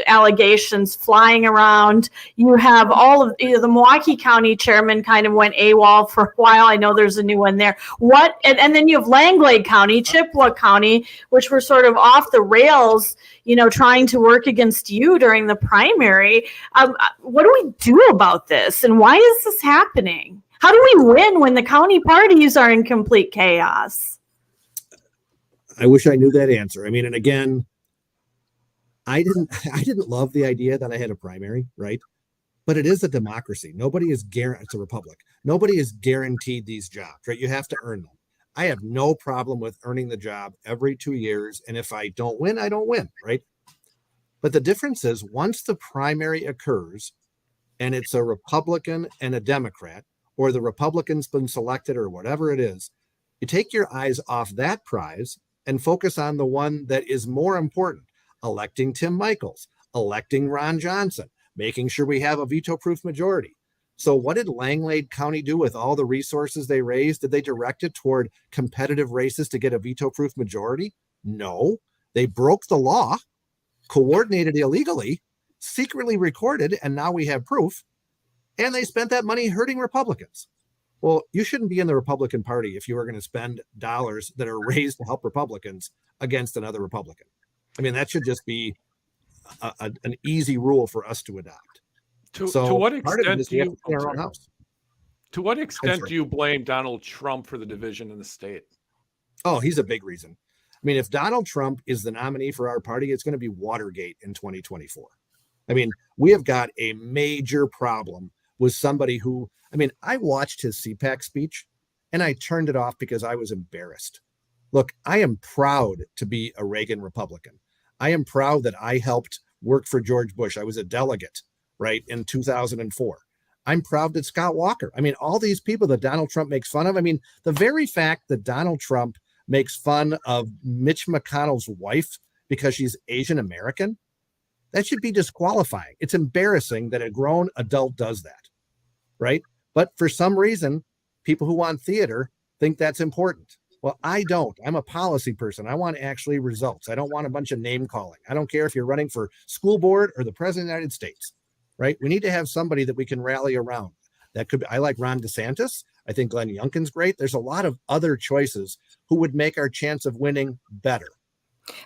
allegations flying around. You have all of the Milwaukee County chairman kind of went AWOL for a while. I know there's a new one there. And then you have Langlade County, Chippewa County, which were sort of off the rails, trying to work against you during the primary. What do we do about this? And why is this happening? How do we win when the county parties are in complete chaos? I wish I knew that answer. I mean, and again, I didn't love the idea that I had a primary, right? But it is a democracy. Nobody is guaranteed. It's a republic. Nobody is guaranteed these jobs, right? You have to earn them. I have no problem with earning the job every 2 years. And if I don't win, I don't win, right? But the difference is once the primary occurs and it's a Republican and a Democrat, or the Republican's been selected or whatever it is, you take your eyes off that prize and focus on the one that is more important, electing Tim Michaels, electing Ron Johnson, making sure we have a veto-proof majority. So what did Langlade County do with all the resources they raised? Did they direct it toward competitive races to get a veto-proof majority? No. They broke the law, coordinated illegally, secretly recorded, and now we have proof. And they spent that money hurting Republicans. Well, you shouldn't be in the Republican Party if you are going to spend dollars that are raised to help Republicans against another Republican. I mean, that should just be an easy rule for us to adopt. To what extent do you To what extent do you blame Donald Trump for the division in the state? Oh, he's a big reason. I mean, if Donald Trump is the nominee for our party, it's going to be Watergate in 2024. I mean, we have got a major problem with somebody who, I mean, I watched his CPAC speech and I turned it off because I was embarrassed. Look, I am proud to be a Reagan Republican. I am proud that I helped work for George Bush. I was a delegate, right, in 2004. I'm proud that Scott Walker. I mean, all these people that Donald Trump makes fun of. I mean, the very fact that Donald Trump makes fun of Mitch McConnell's wife because she's Asian American, that should be disqualifying. It's embarrassing that a grown adult does that, right? But for some reason, people who want theater think that's important. Well, I don't. I'm a policy person. I want actually results. I don't want a bunch of name calling. I don't care if you're running for school board or the president of the United States, right? We need to have somebody that we can rally around. That could be, I like Ron DeSantis. I think Glenn Youngkin's great. There's a lot of other choices who would make our chance of winning better.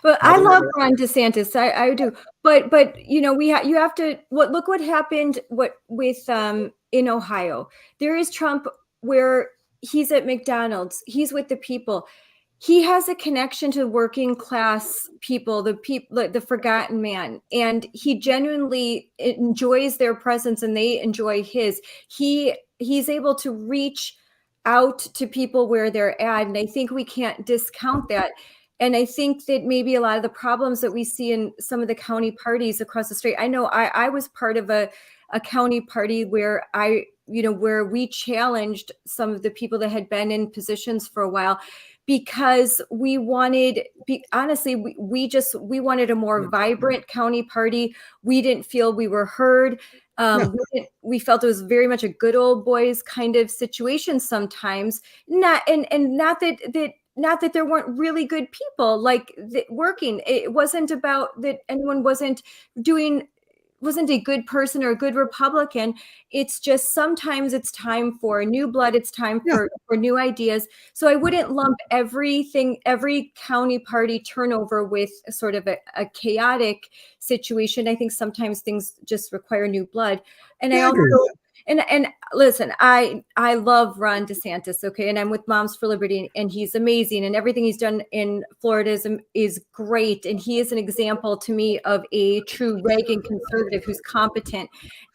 Well, I love Ron DeSantis. I do, but you know, you have to look what happened with in Ohio. There is Trump where he's at McDonald's. He's with the people. He has a connection to working class people, the forgotten man, and he genuinely enjoys their presence, and they enjoy his. He's able to reach out to people where they're at, and I think we can't discount that. And I think that maybe a lot of the problems that we see in some of the county parties across the state. I know I was part of a county party where where we challenged some of the people that had been in positions for a while, because we wanted, honestly, we wanted a more vibrant county party. We didn't feel we were heard. We felt it was very much a good old boys kind of situation sometimes. Not that there weren't really good people working. It wasn't about that anyone wasn't a good person or a good Republican. It's just sometimes it's time for new blood. It's time for new ideas. So I wouldn't lump every county party turnover with sort of a chaotic situation. I think sometimes things just require new blood. And I also, and listen, I love Ron DeSantis, okay, and I'm with Moms for Liberty, and he's amazing, and everything he's done in Florida is great, and he is an example to me of a true Reagan conservative who's competent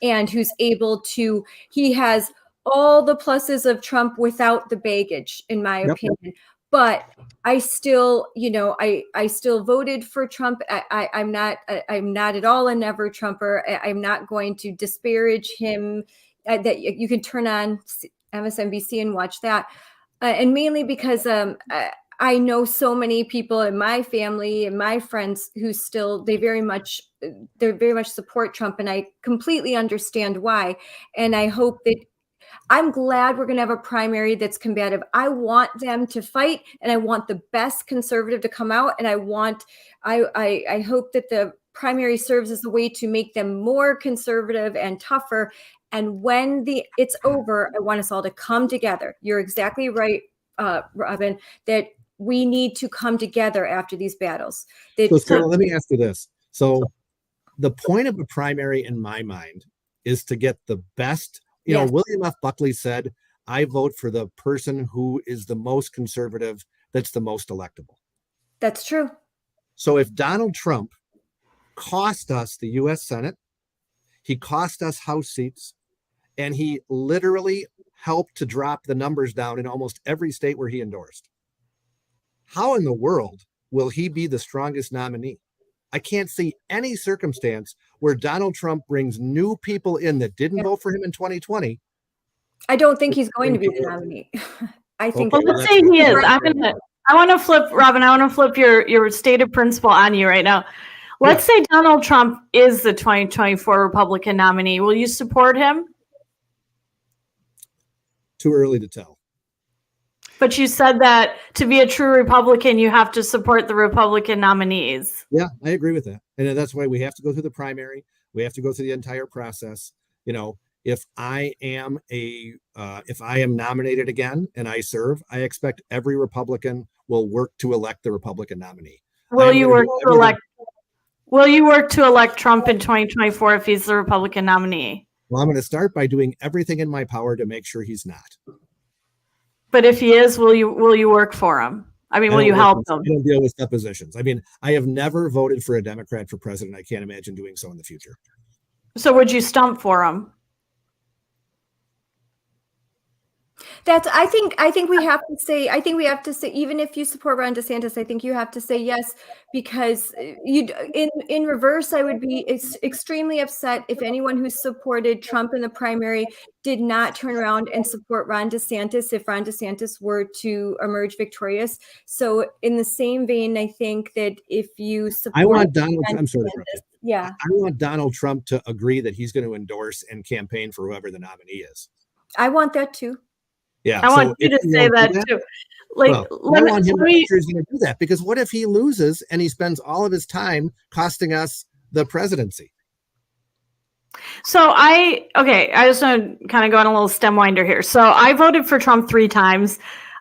and who's able to. He has all the pluses of Trump without the baggage, in my opinion. But I still, I still voted for Trump. I'm not at all a never Trumper. I'm not going to disparage him. That you can turn on MSNBC and watch that, and mainly because I know so many people in my family and my friends who they very much support Trump, and I completely understand why. And I hope that. I'm glad we're going to have a primary that's combative. I want them to fight, and I want the best conservative to come out. And I hope that the primary serves as a way to make them more conservative and tougher. And when it's over, I want us all to come together. You're exactly right, Robin, that we need to come together after these battles. So let me ask you this. So the point of a primary in my mind is to get the best. William F. Buckley said, I vote for the person who is the most conservative, that's the most electable. That's true. So if Donald Trump cost us the U.S. Senate. He cost us House seats, and he literally helped to drop the numbers down in almost every state where he endorsed. How in the world will he be the strongest nominee? I can't see any circumstance where Donald Trump brings new people in that didn't vote for him in 2020. I don't think he's going to be the nominee. I think. Well, let's say he is. I want to flip, Robin. I want to flip your stated principle on you right now. Let's say Donald Trump is the 2024 Republican nominee. Will you support him? Too early to tell. But you said that to be a true Republican, you have to support the Republican nominees. Yeah, I agree with that. And that's why we have to go through the primary. We have to go through the entire process. You know, if I am nominated again and I serve, I expect every Republican will work to elect the Republican nominee. Will you work to elect Trump in 2024 if he's the Republican nominee? Well, I'm going to start by doing everything in my power to make sure he's not. But if he is, will you work for him? I mean, will you help him? I don't deal with suppositions. I mean, I have never voted for a Democrat for president. I can't imagine doing so in the future. So would you stump for him? I think we have to say, even if you support Ron DeSantis, I think you have to say yes, because in reverse, I would be extremely upset if anyone who supported Trump in the primary did not turn around and support Ron DeSantis if Ron DeSantis were to emerge victorious. So in the same vein, I think that if you support, I want Donald Trump to agree that he's going to endorse and campaign for whoever the nominee is. I want that too. Yeah, I want you to say that too. Like, I want him to make sure he's going to do that, because what if he loses and he spends all of his time costing us the presidency? So I just want to kind of go on a little stem winder here. So I voted for Trump 3 times.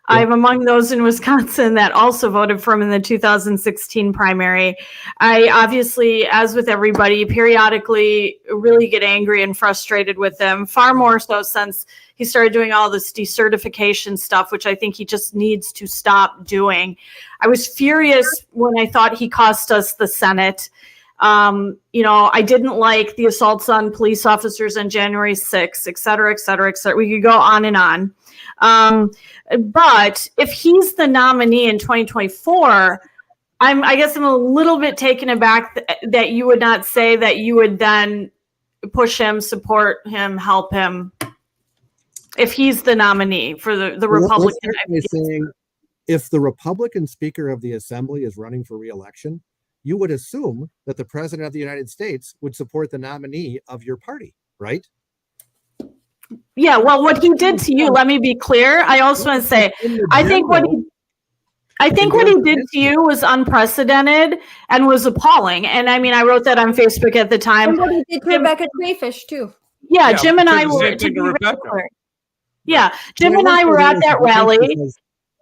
Yeah. I'm among those in Wisconsin that also voted for him in the 2016 primary. I obviously, as with everybody, periodically really get angry and frustrated with him, far more so since he started doing all this decertification stuff, which I think he just needs to stop doing. I was furious when I thought he cost us the Senate. I didn't like the assaults on police officers on January 6th, et cetera, et cetera, et cetera. We could go on and on. But if he's the nominee in 2024, I guess I'm a little bit taken aback that you would not say that you would then push him, support him, help him if he's the nominee for the Republican. Saying if the Republican Speaker of the Assembly is running for re-election, you would assume that the President of the United States would support the nominee of your party, right? Yeah, well, what he did to you, let me be clear. I also want to say, I think what he did to you was unprecedented and was appalling. And I mean, I wrote that on Facebook at the time. And what he did to Rebecca Crayfish too. Yeah, Jim and I were. Yeah, Jim and I were at that rally.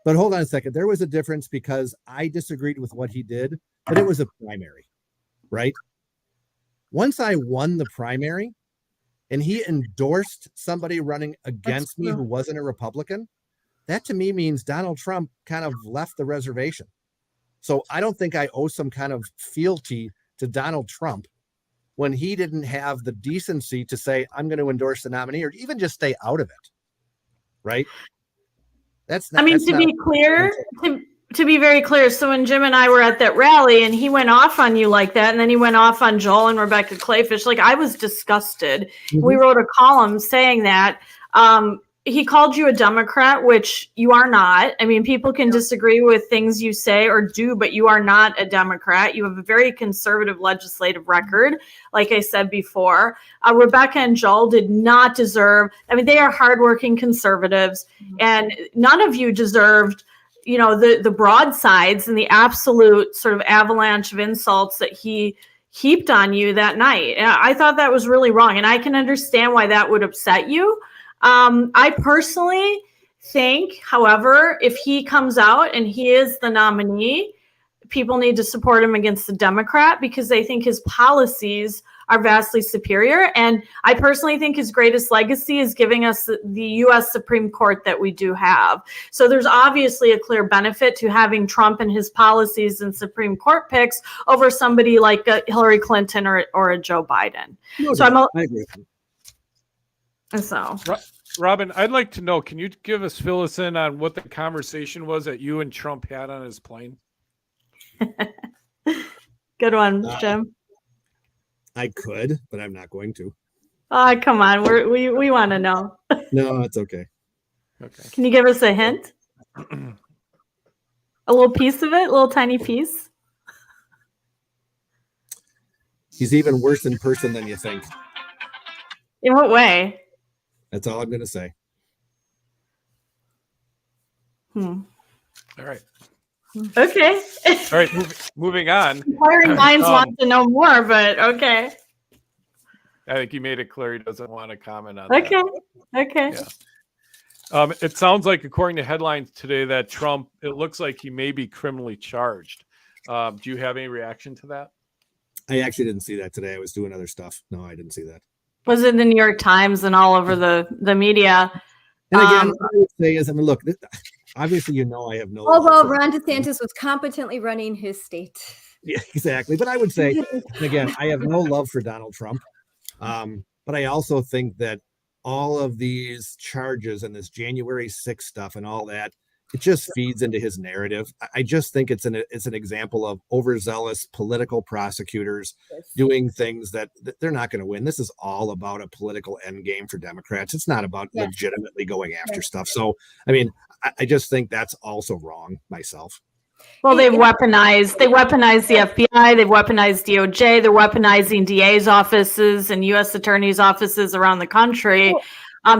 But hold on a second. There was a difference because I disagreed with what he did, but it was a primary, right? Once I won the primary and he endorsed somebody running against me who wasn't a Republican, that to me means Donald Trump kind of left the reservation. So I don't think I owe some kind of fealty to Donald Trump when he didn't have the decency to say, I'm going to endorse the nominee, or even just stay out of it. Right? That's not, to be very clear, so when Jim and I were at that rally and he went off on you like that, and then he went off on Joel and Rebecca Clayfish, like I was disgusted. Mm-hmm. We wrote a column saying that. He called you a Democrat, which you are not. I mean, people can disagree with things you say or do, but you are not a Democrat. You have a very conservative legislative record, like I said before. Rebecca and Joel did not deserve, I mean, they are hardworking conservatives, and none of you deserved, the broadsides and the absolute sort of avalanche of insults that he heaped on you that night. And I thought that was really wrong, and I can understand why that would upset you. I personally think, however, if he comes out and he is the nominee, people need to support him against the Democrat because they think his policies are vastly superior. And I personally think his greatest legacy is giving us the U.S. Supreme Court that we do have. So there's obviously a clear benefit to having Trump and his policies and Supreme Court picks over somebody like Hillary Clinton or a Joe Biden. No, So I agree. So Robin, I'd like to know, can you fill us in on what the conversation was that you and Trump had on his plane? good one, Jim. I could, but I'm not going to. Oh, come on. We want to know. No, it's okay. Okay. Can you give us a hint? A little piece of it? A little tiny piece? He's even worse in person than you think. In what way? That's all I'm going to say. All right. Okay. All right. Moving on. Inquiring minds want to know more, but okay. I think he made it clear he doesn't want to comment on that. Okay. Yeah. It sounds like, according to headlines today, that Trump, it looks like he may be criminally charged. Do you have any reaction to that? I actually didn't see that today. I was doing other stuff. No, I didn't see that. Was it the New York Times and all over the media? And again, what I would say is, look, obviously, I have no. Although Ron DeSantis was competently running his state. Yeah, exactly. But I would say, again, I have no love for Donald Trump. But I also think that all of these charges and this January 6th stuff and all that, it just feeds into his narrative. I just think it's an example of overzealous political prosecutors doing things that they're not going to win. This is all about a political end game for Democrats. It's not about legitimately going after stuff. So, I just think that's also wrong myself. Well, they've weaponized the FBI, they've weaponized DOJ, they're weaponizing DA's offices and U.S. attorneys' offices around the country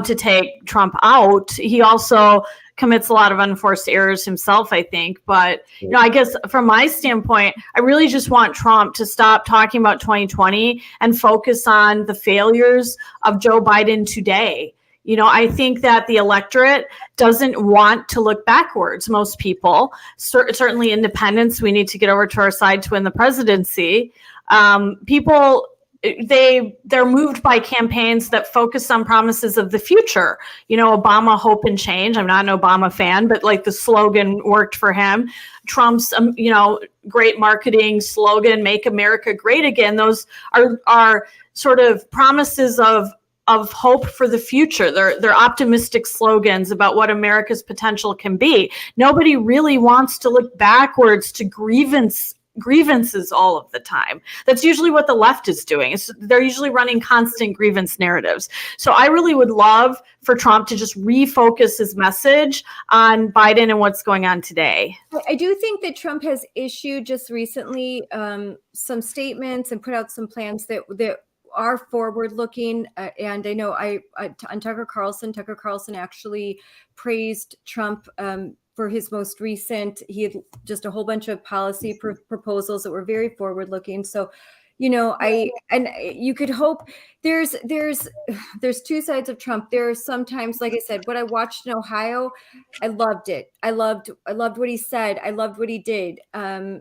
to take Trump out. He also commits a lot of unforced errors himself, I think. But, I guess from my standpoint, I really just want Trump to stop talking about 2020 and focus on the failures of Joe Biden today. I think that the electorate doesn't want to look backwards. Most people, certainly independents, we need to get over to our side to win the presidency. People, they're moved by campaigns that focus on promises of the future. Obama, hope and change. I'm not an Obama fan, but like the slogan worked for him. Trump's, great marketing slogan, "Make America Great Again." Those are sort of promises of hope for the future. They're optimistic slogans about what America's potential can be. Nobody really wants to look backwards to grievances all of the time. That's usually what the left is doing. They're usually running constant grievance narratives. So I really would love for Trump to just refocus his message on Biden and what's going on today. I do think that Trump has issued just recently some statements and put out some plans that are forward-looking, and I know on Tucker Carlson actually praised Trump for his most recent. He had just a whole bunch of policy proposals that were very forward-looking. So, you could hope there's two sides of Trump. There are sometimes, like I said, what I watched in Ohio, I loved it. I loved what he said. I loved what he did. I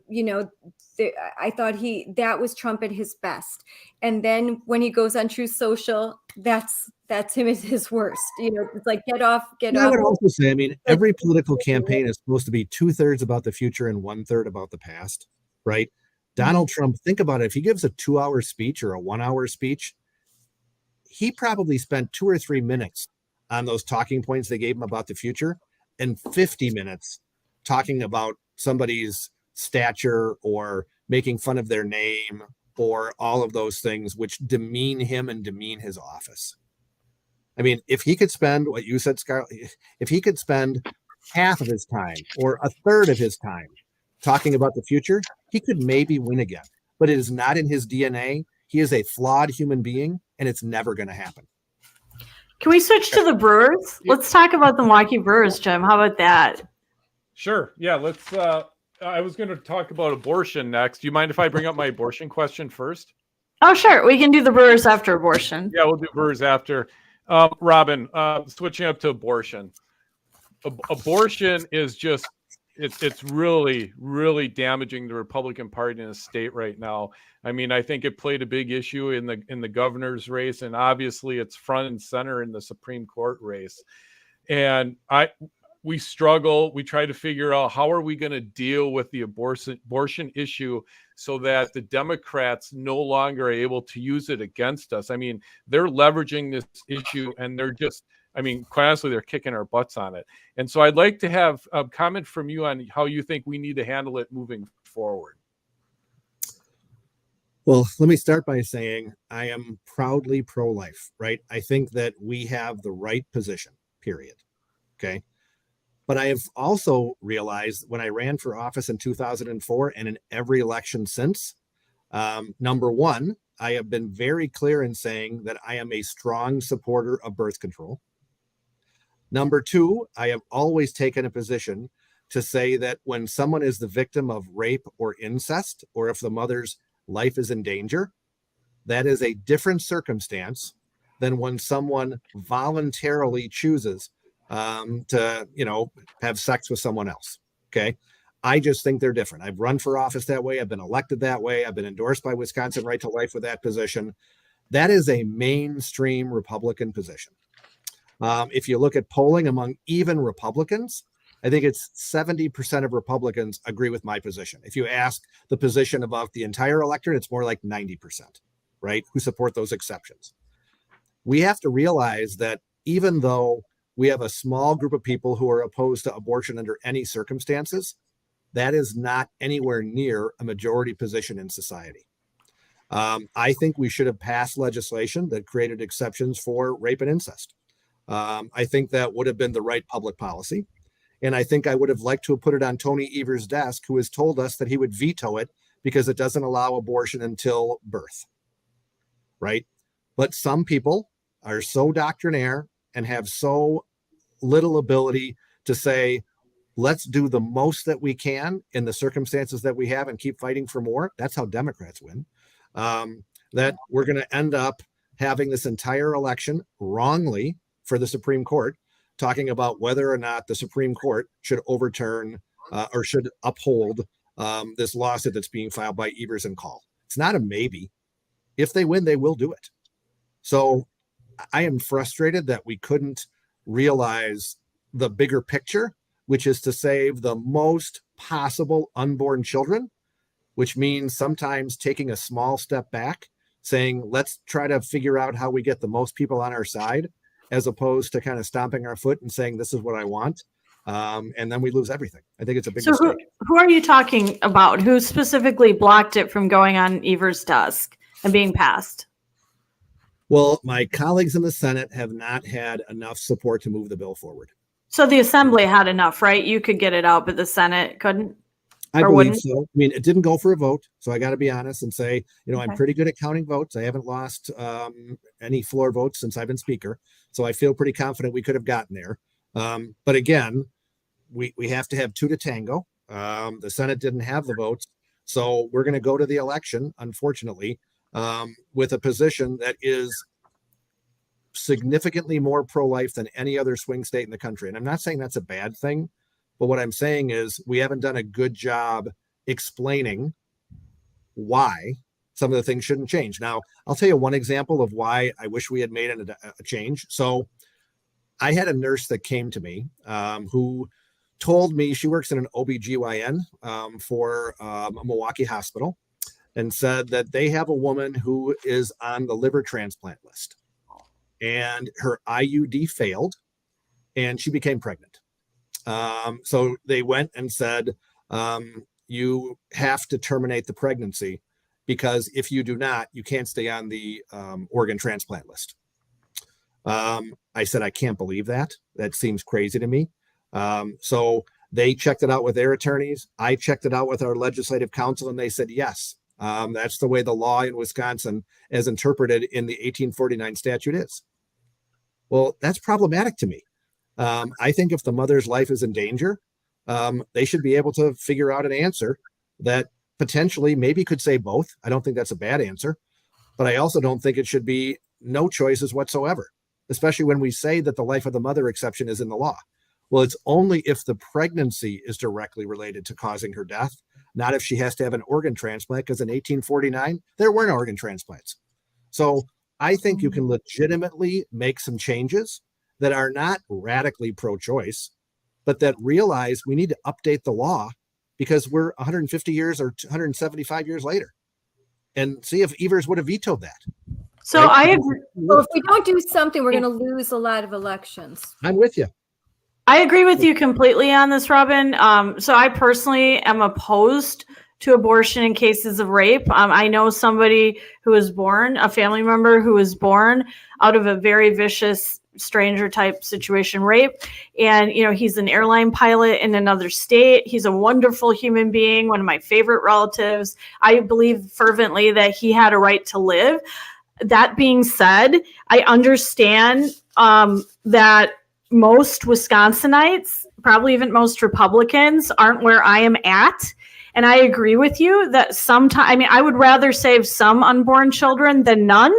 thought that was Trump at his best. And then when he goes on Truth Social, that's him at his worst. It's like get off. I would also say, every political campaign is supposed to be 2/3 about the future and 1/3 about the past, right? Donald Trump, think about it. If he gives a 2-hour speech or a 1-hour speech, he probably spent 2 or 3 minutes on those talking points they gave him about the future and 50 minutes talking about somebody's stature or making fun of their name or all of those things which demean him and demean his office. If he could spend what you said, Scarlett, if he could spend half of his time or a third of his time talking about the future, he could maybe win again. But it is not in his DNA. He is a flawed human being, and it's never going to happen. Can we switch to the Brewers? Let's talk about the Milwaukee Brewers, Jim. How about that? Sure. Yeah, let's I was going to talk about abortion next. Do you mind if I bring up my abortion question first? Oh, sure. We can do the Brewers after abortion. Yeah, we'll do Brewers after. Robin, switching up to abortion. Abortion is just it's really, really damaging the Republican Party in the state right now. I mean, I think it played a big issue in the governor's race, and obviously it's front and center in the Supreme Court race. And we struggle. We try to figure out how are we going to deal with the abortion issue so that the Democrats no longer are able to use it against us. I mean, they're leveraging this issue, and they're just, I mean, quite honestly, they're kicking our butts on it. And so I'd like to have a comment from you on how you think we need to handle it moving forward. Well, let me start by saying I am proudly pro-life, right? I think that we have the right position, period. Okay. But I have also realized when I ran for office in 2004 and in every election since, number one, I have been very clear in saying that I am a strong supporter of birth control. Number two, I have always taken a position to say that when someone is the victim of rape or incest, or if the mother's life is in danger, that is a different circumstance than when someone voluntarily chooses to, have sex with someone else. Okay. I just think they're different. I've run for office that way. I've been elected that way. I've been endorsed by Wisconsin Right to Life with that position. That is a mainstream Republican position. If you look at polling among even Republicans, I think it's 70% of Republicans agree with my position. If you ask the position about the entire electorate, it's more like 90%, right, who support those exceptions. We have to realize that even though we have a small group of people who are opposed to abortion under any circumstances, that is not anywhere near a majority position in society. I think we should have passed legislation that created exceptions for rape and incest. I think that would have been the right public policy. And I think I would have liked to have put it on Tony Evers' desk, who has told us that he would veto it because it doesn't allow abortion until birth, right? But some people are so doctrinaire and have so little ability to say, let's do the most that we can in the circumstances that we have and keep fighting for more. That's how Democrats win. That we're going to end up having this entire election wrongly for the Supreme Court, talking about whether or not the Supreme Court should overturn or should uphold this lawsuit that's being filed by Evers and Call. It's not a maybe. If they win, they will do it. So I am frustrated that we couldn't realize the bigger picture, which is to save the most possible unborn children, which means sometimes taking a small step back, saying, let's try to figure out how we get the most people on our side, as opposed to kind of stomping our foot and saying, this is what I want. And then we lose everything. I think it's a big mistake. Who are you talking about? Who specifically blocked it from going on Evers' desk and being passed? Well, my colleagues in the Senate have not had enough support to move the bill forward. So the Assembly had enough, right? You could get it out, but the Senate couldn't? I believe so. I mean, it didn't go for a vote. So I got to be honest and say, Okay. I'm pretty good at counting votes. I haven't lost any floor votes since I've been speaker. So I feel pretty confident we could have gotten there. But again, we have to have two to tango. The Senate didn't have the votes. So we're going to go to the election, unfortunately, with a position that is significantly more pro-life than any other swing state in the country. And I'm not saying that's a bad thing, but what I'm saying is we haven't done a good job explaining why some of the things shouldn't change. Now, I'll tell you one example of why I wish we had made a change. So I had a nurse that came to me who told me, she works in an OBGYN for a Milwaukee hospital, and said that they have a woman who is on the liver transplant list, and her IUD failed and she became pregnant. So they went and said, you have to terminate the pregnancy, because if you do not, you can't stay on the organ transplant list. I said, I can't believe that. That seems crazy to me. So they checked it out with their attorneys. I checked it out with our legislative counsel, and they said, yes, that's the way the law in Wisconsin, as interpreted in the 1849 statute, is. Well, that's problematic to me. I think if the mother's life is in danger, they should be able to figure out an answer that potentially maybe could say both. I don't think that's a bad answer, but I also don't think it should be no choices whatsoever, especially when we say that the life of the mother exception is in the law. Well, it's only if the pregnancy is directly related to causing her death, not if she has to have an organ transplant, because in 1849, there weren't organ transplants. So I think you can legitimately make some changes that are not radically pro-choice, but that realize we need to update the law because we're 150 years or 175 years later, and see if Evers would have vetoed that. So right? I agree. Well, if we don't do something, we're going to lose a lot of elections. I'm with you. I agree with you completely on this, Robin. So I personally am opposed to abortion in cases of rape. I know somebody who was born, a family member who was born out of a very vicious stranger type situation, rape. And, you know, he's an airline pilot in another state. He's a wonderful human being, one of my favorite relatives. I believe fervently that he had a right to live. That being said, I understand that most Wisconsinites, probably even most Republicans, aren't where I am at. And I agree with you that sometimes, I mean, I would rather save some unborn children than none.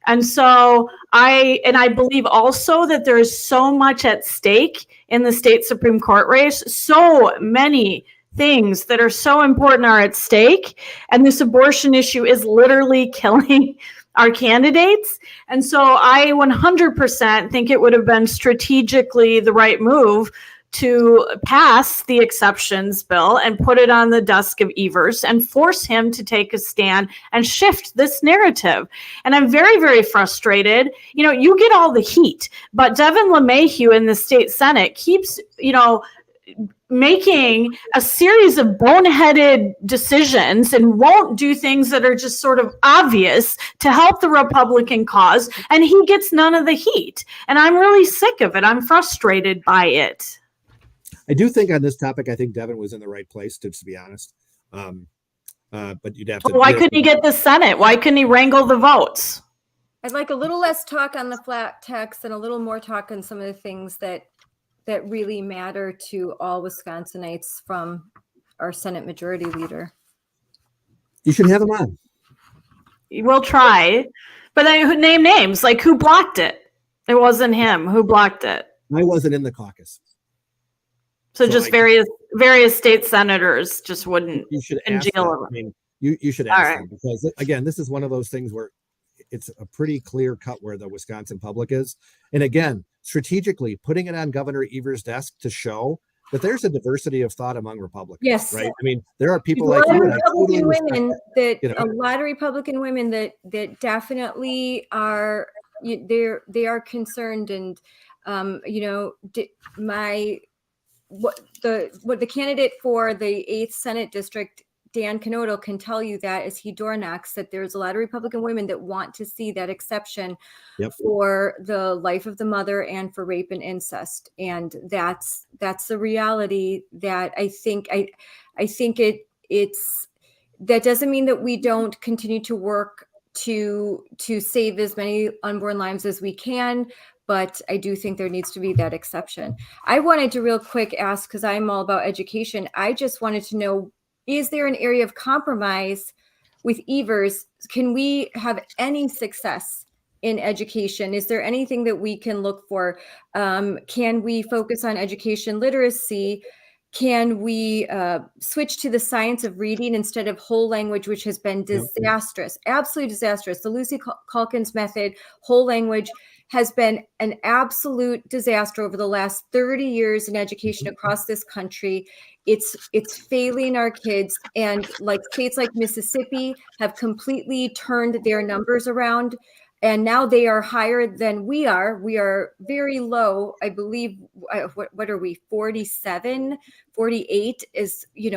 And so I believe also that there is so much at stake in the state Supreme Court race. So many things that are so important are at stake. And this abortion issue is literally killing our candidates. And so I 100% think it would have been strategically the right move to pass the exceptions bill and put it on the desk of Evers and force him to take a stand and shift this narrative. And I'm very, very frustrated. You know, you get all the heat, but Devin LeMahieu in the state Senate keeps, you know, making a series of boneheaded decisions and won't do things that are just sort of obvious to help the Republican cause. And he gets none of the heat. And I'm really sick of it. I'm frustrated by it. I do think on this topic, I think Devin was in the right place, to be honest. But you'd have to. Why couldn't he get the Senate? Why couldn't he wrangle the votes? I'd like a little less talk on the flat tax and a little more talk on some of the things that really matter to all Wisconsinites from our Senate Majority Leader. You should have him on. We'll try. But then name names, like who blocked it? It wasn't him. Who blocked it? I wasn't in the caucus. So just various state senators just wouldn't. You should ask them. I mean, you should ask them, because again, this is one of those things where it's a pretty clear cut where the Wisconsin public is. And again, strategically putting it on Governor Evers' desk to show that there's a diversity of thought among Republicans. Yes. Right. I mean, there are people like you. A lot of Republican women that definitely are, they are concerned. And, what the candidate for the 8th Senate District, Dan Canoto, can tell you that as he door knocks, that there's a lot of Republican women that want to see that exception for the life of the mother and for rape and incest. And that's the reality that I think it's that doesn't mean that we don't continue to work to save as many unborn lives as we can. But I do think there needs to be that exception. I wanted to real quick ask, because I'm all about education. I just wanted to know, is there an area of compromise with Evers? Can we have any success in education? Is there anything that we can look for? Can we focus on education literacy? Can we switch to the science of reading instead of whole language, which has been disastrous, absolutely disastrous? The Lucy Calkins method, whole language, has been an absolute disaster over the last 30 years in education across this country. It's failing our kids, and like states like Mississippi have completely turned their numbers around, and now they are higher than we are. We are very low. I believe, what are we, 47, 48 is, I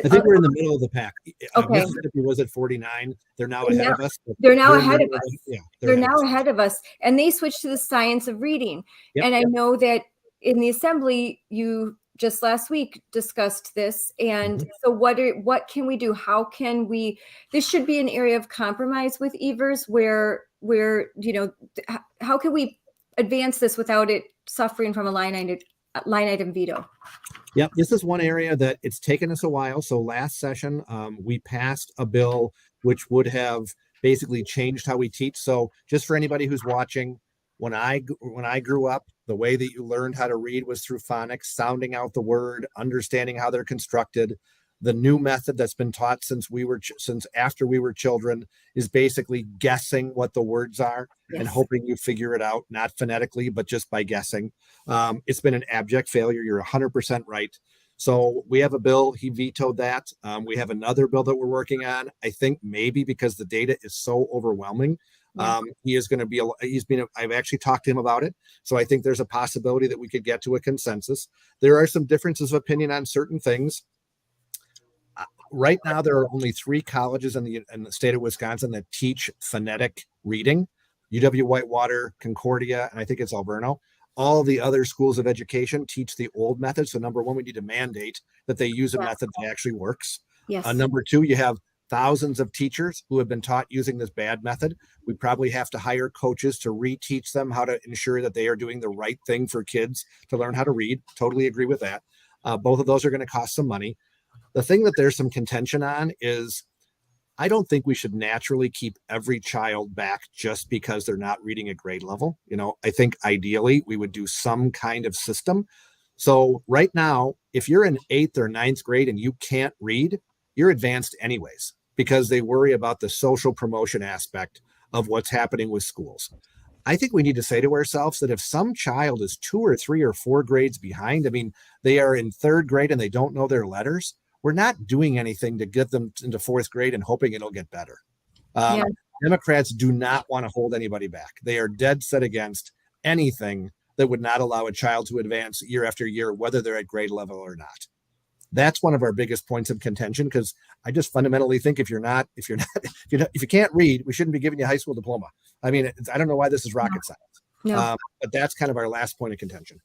think we're in the middle of the pack. Okay. Mississippi was at 49. They're now ahead of us. They're now ahead of us. Yeah, they're now ahead of us. And they switched to the science of reading. And I know that in the assembly, you just last week discussed this. And so what can we do? How can we, this should be an area of compromise with Evers where how can we advance this without it suffering from a line item veto? Yep, this is one area that it's taken us a while. So last session, we passed a bill which would have basically changed how we teach. So just for anybody who's watching, When I grew up, the way that you learned how to read was through phonics, sounding out the word, understanding how they're constructed. The new method that's been taught since after we were children is basically guessing what the words are and hoping you figure it out, not phonetically, but just by guessing. It's been an abject failure. You're 100% right. So we have a bill. He vetoed that. We have another bill that we're working on. I think maybe because the data is so overwhelming, he is going to be. I've actually talked to him about it. So I think there's a possibility that we could get to a consensus. There are some differences of opinion on certain things. Right now, there are only 3 colleges in the state of Wisconsin that teach phonetic reading: UW-Whitewater, Concordia, and I think it's Alverno. All the other schools of education teach the old method. So number one, we need to mandate that they use a method that actually works. Yes. Number 2, you have thousands of teachers who have been taught using this bad method. We probably have to hire coaches to reteach them how to ensure that they are doing the right thing for kids to learn how to read. Totally agree with that. Both of those are going to cost some money. The thing that there's some contention on is I don't think we should naturally keep every child back just because they're not reading at grade level. I think ideally we would do some kind of system. So right now, if you're in 8th or 9th grade and you can't read, you're advanced anyways, because they worry about the social promotion aspect of what's happening with schools. I think we need to say to ourselves that if some child is 2 or 3 or 4 grades behind, they are in 3rd grade and they don't know their letters, we're not doing anything to get them into 4th grade and hoping it'll get better. Democrats do not want to hold anybody back. They are dead set against anything that would not allow a child to advance year after year, whether they're at grade level or not. That's one of our biggest points of contention, because I just fundamentally think if you can't read, we shouldn't be giving you a high school diploma. I don't know why this is rocket science. No. But that's kind of our last point of contention.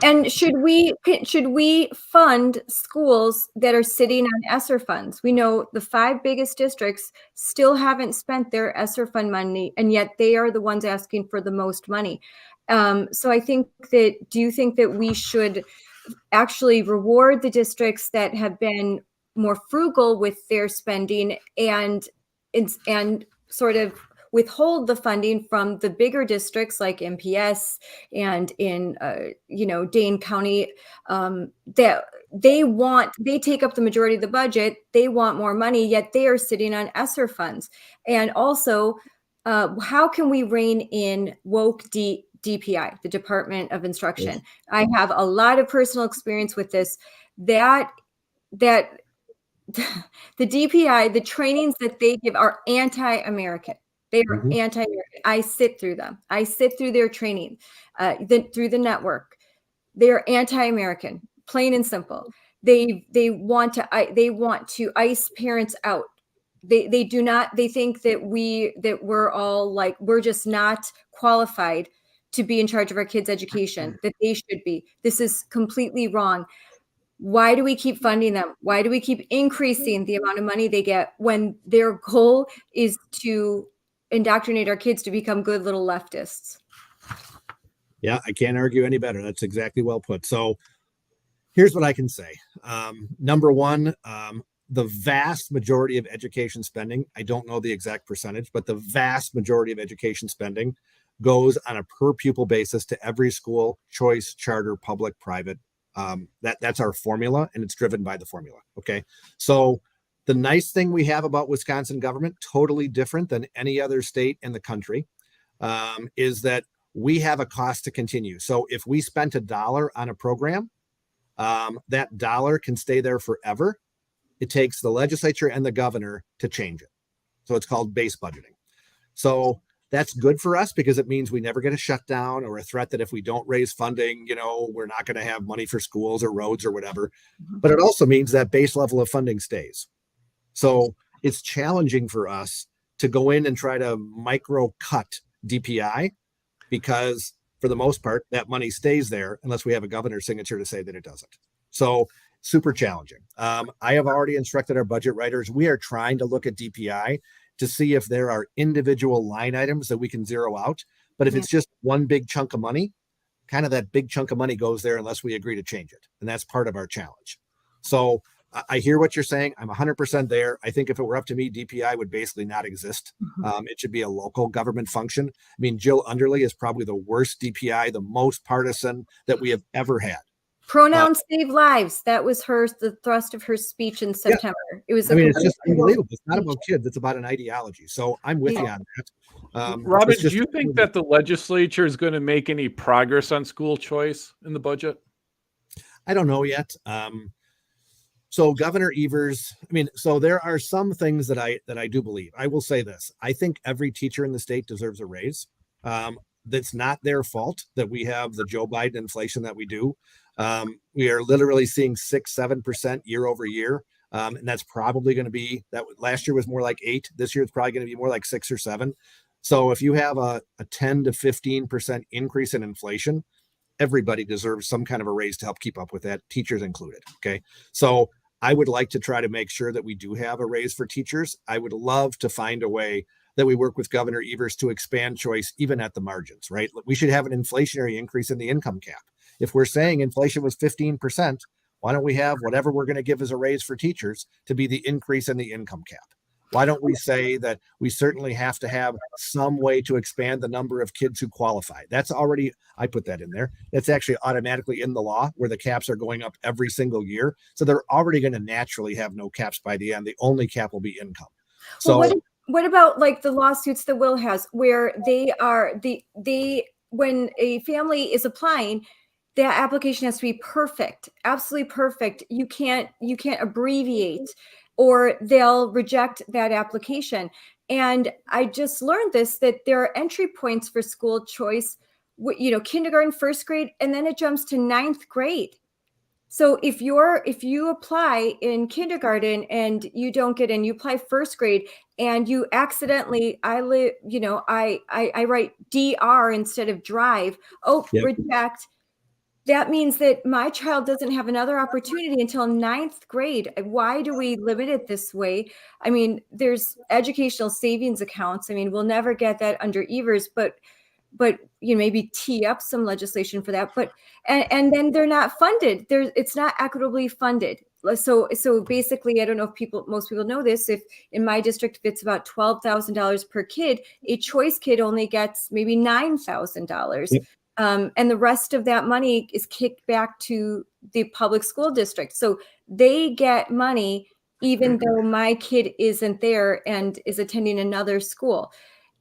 And should we fund schools that are sitting on ESSER funds? We know the 5 biggest districts still haven't spent their ESSER fund money, and yet they are the ones asking for the most money. So I think do you think that we should actually reward the districts that have been more frugal with their spending and sort of withhold the funding from the bigger districts like MPS and in Dane County, that they take up the majority of the budget, they want more money, yet they are sitting on ESSER funds. And also, how can we rein in woke DPI, the Department of Instruction? Yes. I have a lot of personal experience with this, that the DPI, the trainings that they give are anti-American. They are anti-American. I sit through them. I sit through their training, through the network. They are anti-American, plain and simple. They want to ice parents out. They do not. They think that we're all like, we're just not qualified to be in charge of our kids' education, that they should be. This is completely wrong. Why do we keep funding them? Why do we keep increasing the amount of money they get when their goal is to indoctrinate our kids to become good little leftists? Yeah, I can't argue any better. That's exactly well put. So here's what I can say. Number one, the vast majority of education spending, I don't know the exact percentage, but the vast majority of education spending goes on a per pupil basis to every school, choice, charter, public, private. That's our formula, and it's driven by the formula. Okay. So the nice thing we have about Wisconsin government, totally different than any other state in the country, is that we have a cost to continue. So if we spent $1 on a program, that dollar can stay there forever. It takes the legislature and the governor to change it. So it's called base budgeting. So that's good for us because it means we never get a shutdown or a threat that if we don't raise funding, we're not going to have money for schools or roads or whatever. But it also means that base level of funding stays. So it's challenging for us to go in and try to micro cut DPI, because for the most part, that money stays there unless we have a governor's signature to say that it doesn't. So super challenging. I have already instructed our budget writers. We are trying to look at DPI to see if there are individual line items that we can zero out. But if it's just one big chunk of money, kind of that big chunk of money goes there unless we agree to change it. And that's part of our challenge. So I hear what you're saying. I'm 100% there. I think if it were up to me, DPI would basically not exist. It should be a local government function. I mean, Jill Underley is probably the worst DPI, the most partisan that we have ever had. Pronouns save lives. That was the thrust of her speech in September. Yeah. It was. It's just unbelievable. It's not about kids. It's about an ideology. So I'm with you on that. Robin, do you think that the legislature is going to make any progress on school choice in the budget? I don't know yet. So Governor Evers, so there are some things that I do believe. I will say this. I think every teacher in the state deserves a raise. That's not their fault that we have the Joe Biden inflation that we do. We are literally seeing 6-7% year over year. And that's probably going to be that last year was more like 8. This year it's probably going to be more like 6 or 7. So if you have a 10 to 15% increase in inflation, everybody deserves some kind of a raise to help keep up with that, teachers included. Okay. So I would like to try to make sure that we do have a raise for teachers. I would love to find a way that we work with Governor Evers to expand choice, even at the margins, right? We should have an inflationary increase in the income cap. If we're saying inflation was 15%, why don't we have whatever we're going to give as a raise for teachers to be the increase in the income cap? Why don't we say that we certainly have to have some way to expand the number of kids who qualify? That's already, I put that in there. It's actually automatically in the law where the caps are going up every single year. So they're already going to naturally have no caps by the end. The only cap will be income. So what about like the lawsuits that Will has where they are when a family is applying, that application has to be perfect, absolutely perfect. You can't abbreviate, or they'll reject that application. And I just learned that there are entry points for school choice, kindergarten, first grade, and then it jumps to 9th grade. So if you apply in kindergarten and you don't get in, you apply first grade and you accidentally, I write DR instead of drive. Reject. That means that my child doesn't have another opportunity until 9th grade. Why do we limit it this way? I mean, there's educational savings accounts. I mean, we'll never get that under Evers, but maybe tee up some legislation for that. But and then they're not funded. It's not equitably funded. So basically, I don't know if most people know this. If in my district, if it's about $12,000 per kid, a choice kid only gets maybe $9,000. Yep. And the rest of that money is kicked back to the public school district. So they get money even though my kid isn't there and is attending another school.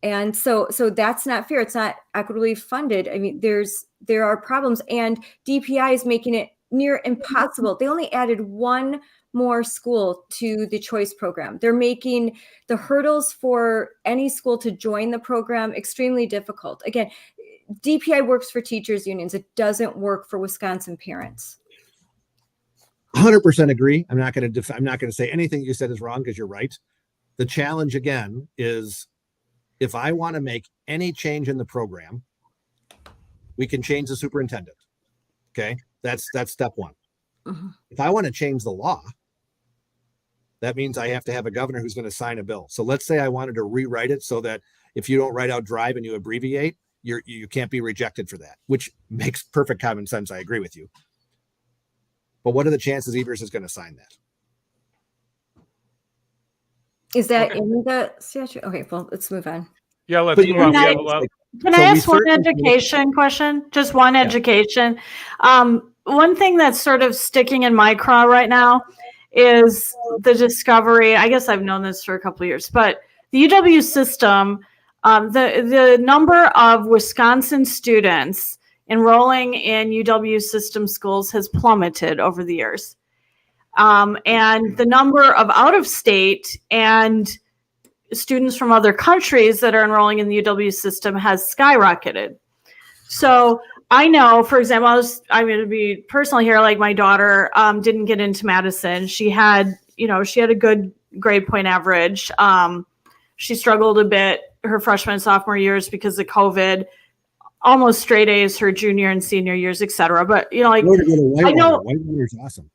And so that's not fair. It's not equitably funded. I mean, there are problems, and DPI is making it near impossible. They only added one more school to the choice program. They're making the hurdles for any school to join the program extremely difficult. Again, DPI works for teachers unions. It doesn't work for Wisconsin parents. 100% agree. I'm not going to say anything you said is wrong because you're right. The challenge again is if I want to make any change in the program, we can change the superintendent. Okay. That's step one. Mm-hmm. If I want to change the law, that means I have to have a governor who's going to sign a bill. So let's say I wanted to rewrite it so that if you don't write out drive and you abbreviate, you can't be rejected for that, which makes perfect common sense. I agree with you. But what are the chances Evers is going to sign that? Is that in the statute? Okay, well, let's move on. Yeah, let's move on. Can I ask one education question? Just one education. One thing that's sort of sticking in my craw right now is the discovery. I guess I've known this for a couple of years, but the UW system, the number of Wisconsin students enrolling in UW system schools has plummeted over the years. And the number of out-of-state and students from other countries that are enrolling in the UW system has skyrocketed. So I know, for example, I'm going to be personal here, like my daughter didn't get into Madison. She had a good grade point average. She struggled a bit her freshman and sophomore years because of COVID, almost straight A's her junior and senior years, et cetera. But, I know Whitewater's awesome.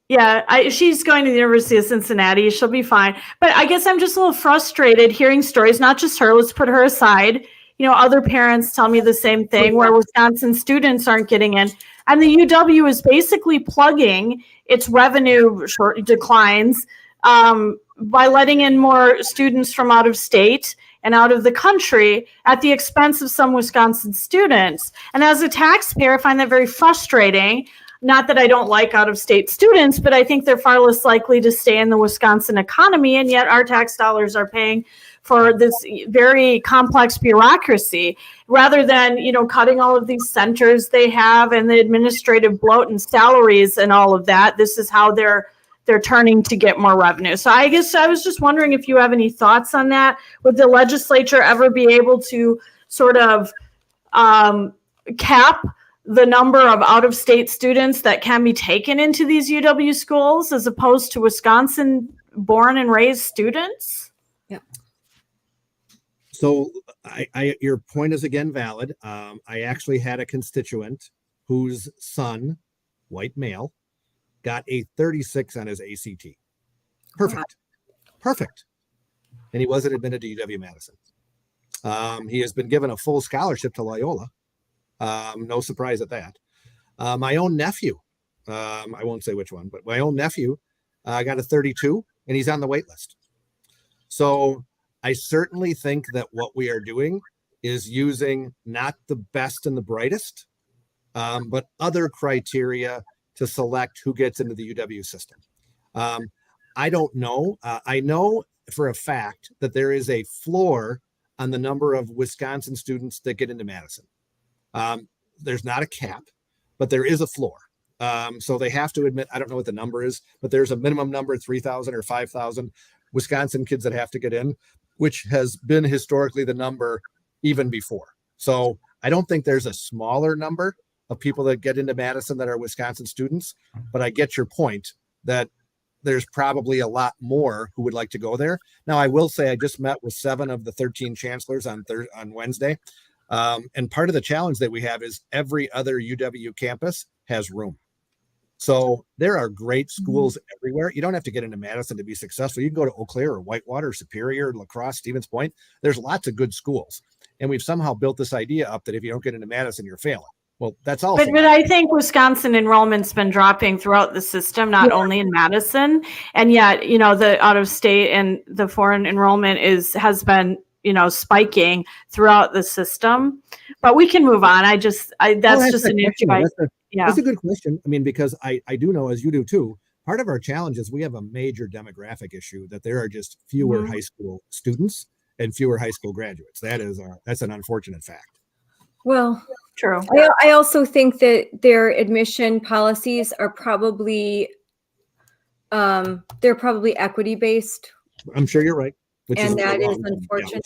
Yeah, she's going to the University of Cincinnati. She'll be fine. But I guess I'm just a little frustrated hearing stories, not just her. Let's put her aside. Other parents tell me the same thing where Wisconsin students aren't getting in. And the UW is basically plugging its revenue declines by letting in more students from out of state and out of the country at the expense of some Wisconsin students. And as a taxpayer, I find that very frustrating. Not that I don't like out-of-state students, but I think they're far less likely to stay in the Wisconsin economy, and yet our tax dollars are paying for this very complex bureaucracy, rather than, you know, cutting all of these centers they have and the administrative bloat and salaries and all of that. This is how they're turning to get more revenue. So I guess I was just wondering if you have any thoughts on that. Would the legislature ever be able to sort of cap the number of out-of-state students that can be taken into these UW schools as opposed to Wisconsin born and raised students? Yeah. So your point is again valid. I actually had a constituent whose son, white male, got a 36 on his ACT. Perfect. And he wasn't admitted to UW-Madison. He has been given a full scholarship to Loyola. No surprise at that. My own nephew, I won't say which one, but my own nephew got a 32 and he's on the wait list. So I certainly think that what we are doing is using not the best and the brightest, but other criteria to select who gets into the UW system. I don't know. I know for a fact that there is a floor on the number of Wisconsin students that get into Madison. There's not a cap, but there is a floor. So they have to admit, I don't know what the number is, but there's a minimum number, 3,000 or 5,000 Wisconsin kids that have to get in, which has been historically the number even before. So I don't think there's a smaller number of people that get into Madison that are Wisconsin students, but I get your point that there's probably a lot more who would like to go there. Now, I will say I just met with 7 of the 13 chancellors on Wednesday. And part of the challenge that we have is every other UW campus has room. So there are great schools everywhere. You don't have to get into Madison to be successful. You can go to Eau Claire or Whitewater, Superior, La Crosse, Stevens Point. There's lots of good schools. And we've somehow built this idea up that if you don't get into Madison, you're failing. Well, that's all. But I think Wisconsin enrollment's been dropping throughout the system, not only in Madison. And yet, you know, the out of state and the foreign enrollment has been, you know, spiking throughout the system. But we can move on. That's just an issue. That's a good question. I mean, because I do know, as you do too, part of our challenge is we have a major demographic issue that there are just fewer high school students and fewer high school graduates. That's an unfortunate fact. Well, true. I also think that their admission policies are probably they're probably equity based. I'm sure you're right. And that is unfortunate.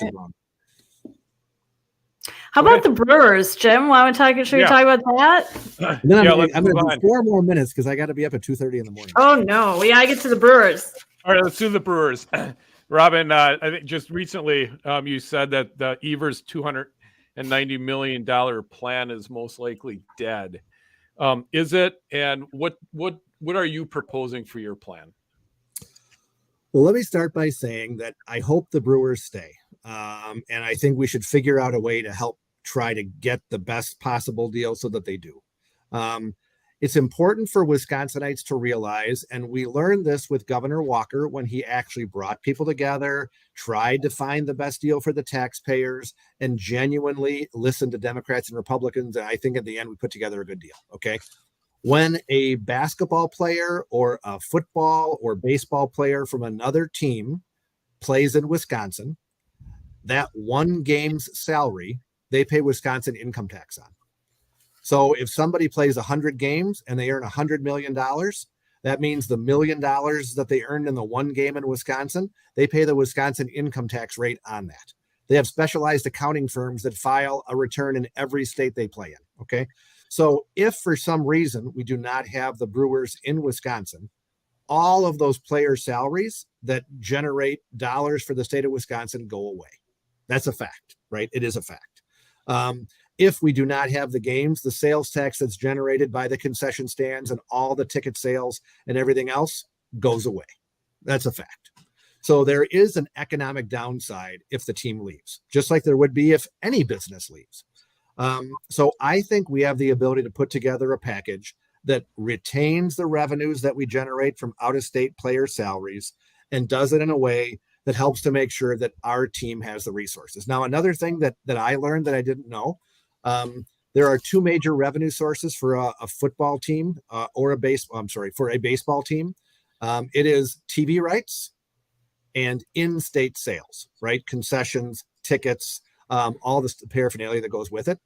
How about the Brewers, Jim? Should we talk about that? Then I'm going to do 4 more minutes because I got to be up at 2:30 in the morning. Oh no, we got to get to the Brewers. All right, let's do the Brewers. Robin, I think just recently you said that the Evers $290 million plan is most likely dead. Is it? And what are you proposing for your plan? Well, let me start by saying that I hope the Brewers stay. And I think we should figure out a way to help try to get the best possible deal so that they do. It's important for Wisconsinites to realize, and we learned this with Governor Walker when he actually brought people together, tried to find the best deal for the taxpayers, and genuinely listened to Democrats and Republicans. And I think at the end, we put together a good deal. Okay. When a basketball player or a football or baseball player from another team plays in Wisconsin, that one game's salary, they pay Wisconsin income tax on. So if somebody plays 100 games and they earn $100 million, that means the $1 million that they earned in the one game in Wisconsin, they pay the Wisconsin income tax rate on that. They have specialized accounting firms that file a return in every state they play in. Okay. So if for some reason we do not have the Brewers in Wisconsin, all of those player salaries that generate dollars for the state of Wisconsin go away. That's a fact, right? It is a fact. If we do not have the games, the sales tax that's generated by the concession stands and all the ticket sales and everything else goes away. That's a fact. So there is an economic downside if the team leaves, just like there would be if any business leaves. So I think we have the ability to put together a package that retains the revenues that we generate from out-of-state player salaries and does it in a way that helps to make sure that our team has the resources. Now, another thing that I learned that I didn't know, there are two major revenue sources for a football team for a baseball team. It is TV rights and in-state sales, right? Concessions, tickets, all the paraphernalia that goes with it.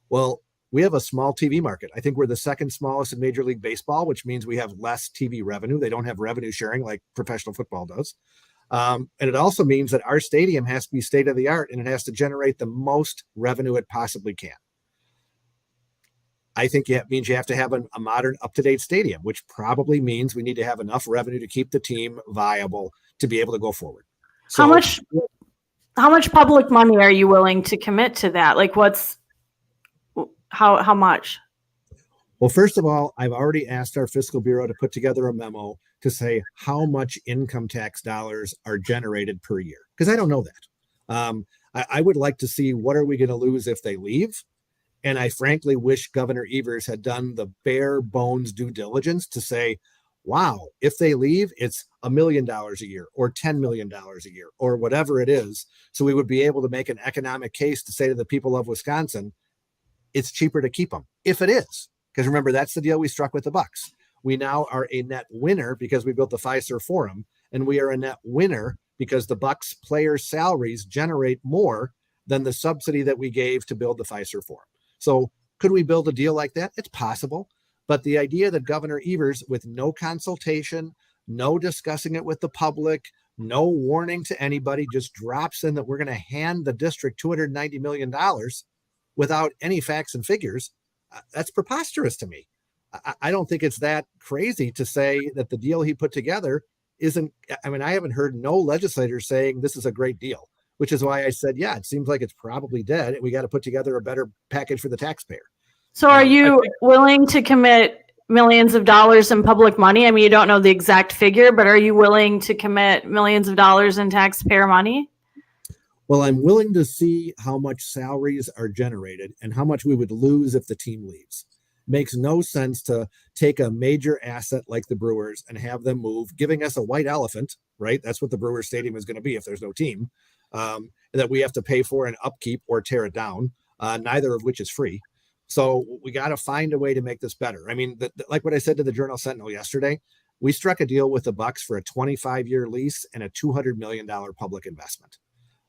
Well, we have a small TV market. I think we're the second smallest in Major League Baseball, which means we have less TV revenue. They don't have revenue sharing like professional football does. And it also means that our stadium has to be state of the art and it has to generate the most revenue it possibly can. I think it means you have to have a modern, up-to-date stadium, which probably means we need to have enough revenue to keep the team viable to be able to go forward. So, how much public money are you willing to commit to that? Like how much? Well, first of all, I've already asked our fiscal bureau to put together a memo to say how much income tax dollars are generated per year, because I don't know that. I would like to see what are we going to lose if they leave. And I frankly wish Governor Evers had done the bare bones due diligence to say, wow, if they leave, it's $1 million a year or $10 million a year or whatever it is. So we would be able to make an economic case to say to the people of Wisconsin, it's cheaper to keep them if it is. Because remember, that's the deal we struck with the Bucks. We now are a net winner because we built the Fiserv Forum, and we are a net winner because the Bucks players' salaries generate more than the subsidy that we gave to build the Fiserv Forum. So could we build a deal like that? It's possible. But the idea that Governor Evers, with no consultation, no discussing it with the public, no warning to anybody, just drops in that we're going to hand the district $290 million without any facts and figures, that's preposterous to me. I don't think it's that crazy to say that the deal he put together isn't. I mean, I haven't heard no legislators saying this is a great deal, which is why I said, yeah, it seems like it's probably dead. And we got to put together a better package for the taxpayer. So are you willing to commit millions of dollars in public money? I mean, you don't know the exact figure, but are you willing to commit millions of dollars in taxpayer money? Well, I'm willing to see how much salaries are generated and how much we would lose if the team leaves. Makes no sense to take a major asset like the Brewers and have them move, giving us a white elephant, right? That's what the Brewers Stadium is going to be if there's no team, that we have to pay for an upkeep or tear it down, neither of which is free. So we got to find a way to make this better. I mean, like what I said to the Journal Sentinel yesterday, we struck a deal with the Bucks for a 25-year lease and a $200 million public investment.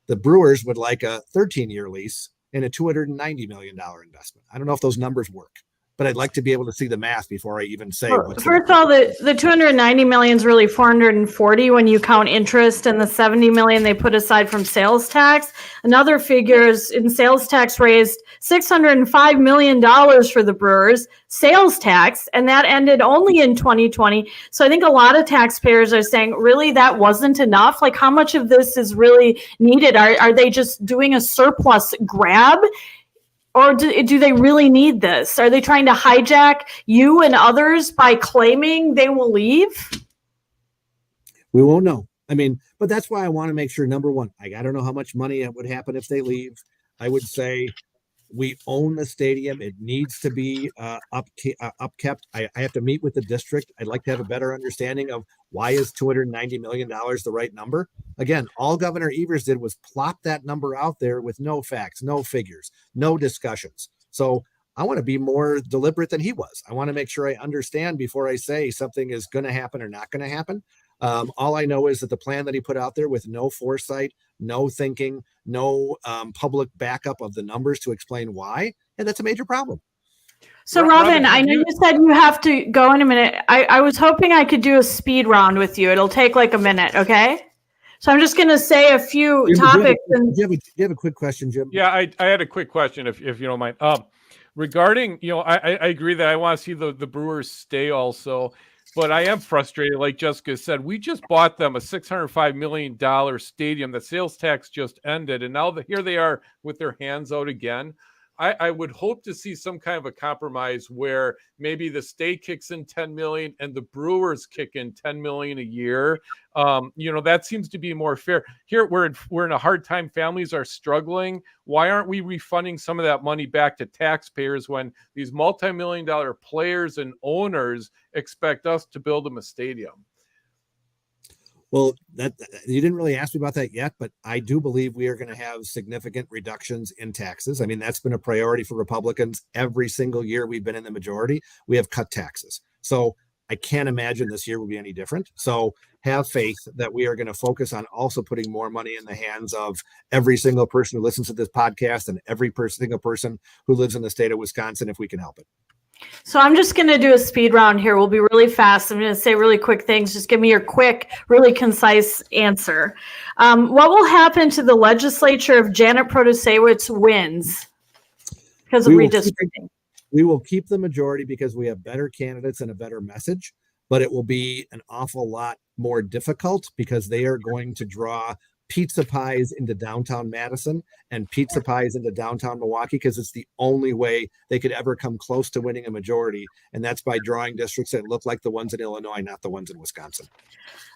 The Brewers would like a 13-year lease and a $290 million investment. I don't know if those numbers work, but I'd like to be able to see the math before I even say what's. First of all, the 290 million is really 440 when you count interest and the 70 million they put aside from sales tax. Another figure is in sales tax raised $605 million for the Brewers sales tax, and that ended only in 2020. So I think a lot of taxpayers are saying, really, that wasn't enough? Like, how much of this is really needed? Are they just doing a surplus grab? Or do they really need this? Are they trying to hijack you and others by claiming they will leave? We won't know. I mean, but that's why I want to make sure, number one, I don't know how much money would happen if they leave. I would say we own the stadium. It needs to be upkept. I have to meet with the district. I'd like to have a better understanding of why is $290 million the right number? Again, all Governor Evers did was plop that number out there with no facts, no figures, no discussions. So I want to be more deliberate than he was. I want to make sure I understand before I say something is going to happen or not going to happen. All I know is that the plan that he put out there with no foresight, no thinking, no public backup of the numbers to explain why, and that's a major problem. So Robin, I know you said you have to go in a minute. I was hoping I could do a speed round with you. It'll take like a minute, okay? So I'm just going to say a few topics. Do you have a quick question, Jim? Yeah, I had a quick question, if you don't mind. Regarding, I agree that I want to see the Brewers stay also. But I am frustrated, like Jessica said. We just bought them a $605 million stadium. The sales tax just ended, and now here they are with their hands out again. I would hope to see some kind of a compromise where maybe the state kicks in 10 million and the Brewers kick in 10 million a year. That seems to be more fair. Here we're in a hard time. Families are struggling. Why aren't we refunding some of that money back to taxpayers when these multi-million-dollar players and owners expect us to build them a stadium? Well, that you didn't really ask me about that yet, but I do believe we are going to have significant reductions in taxes. I mean, that's been a priority for Republicans every single year we've been in the majority. We have cut taxes. So I can't imagine this year will be any different. So have faith that we are going to focus on also putting more money in the hands of every single person who listens to this podcast and every single person who lives in the state of Wisconsin, if we can help it. So I'm just going to do a speed round here. We'll be really fast. I'm going to say really quick things. Just give me your quick, really concise answer. What will happen to the legislature if Janet Protasewicz wins because of redistricting? We will keep the majority because we have better candidates and a better message, but it will be an awful lot more difficult because they are going to draw pizza pies into downtown Madison and pizza pies into downtown Milwaukee because it's the only way they could ever come close to winning a majority. And that's by drawing districts that look like the ones in Illinois, not the ones in Wisconsin.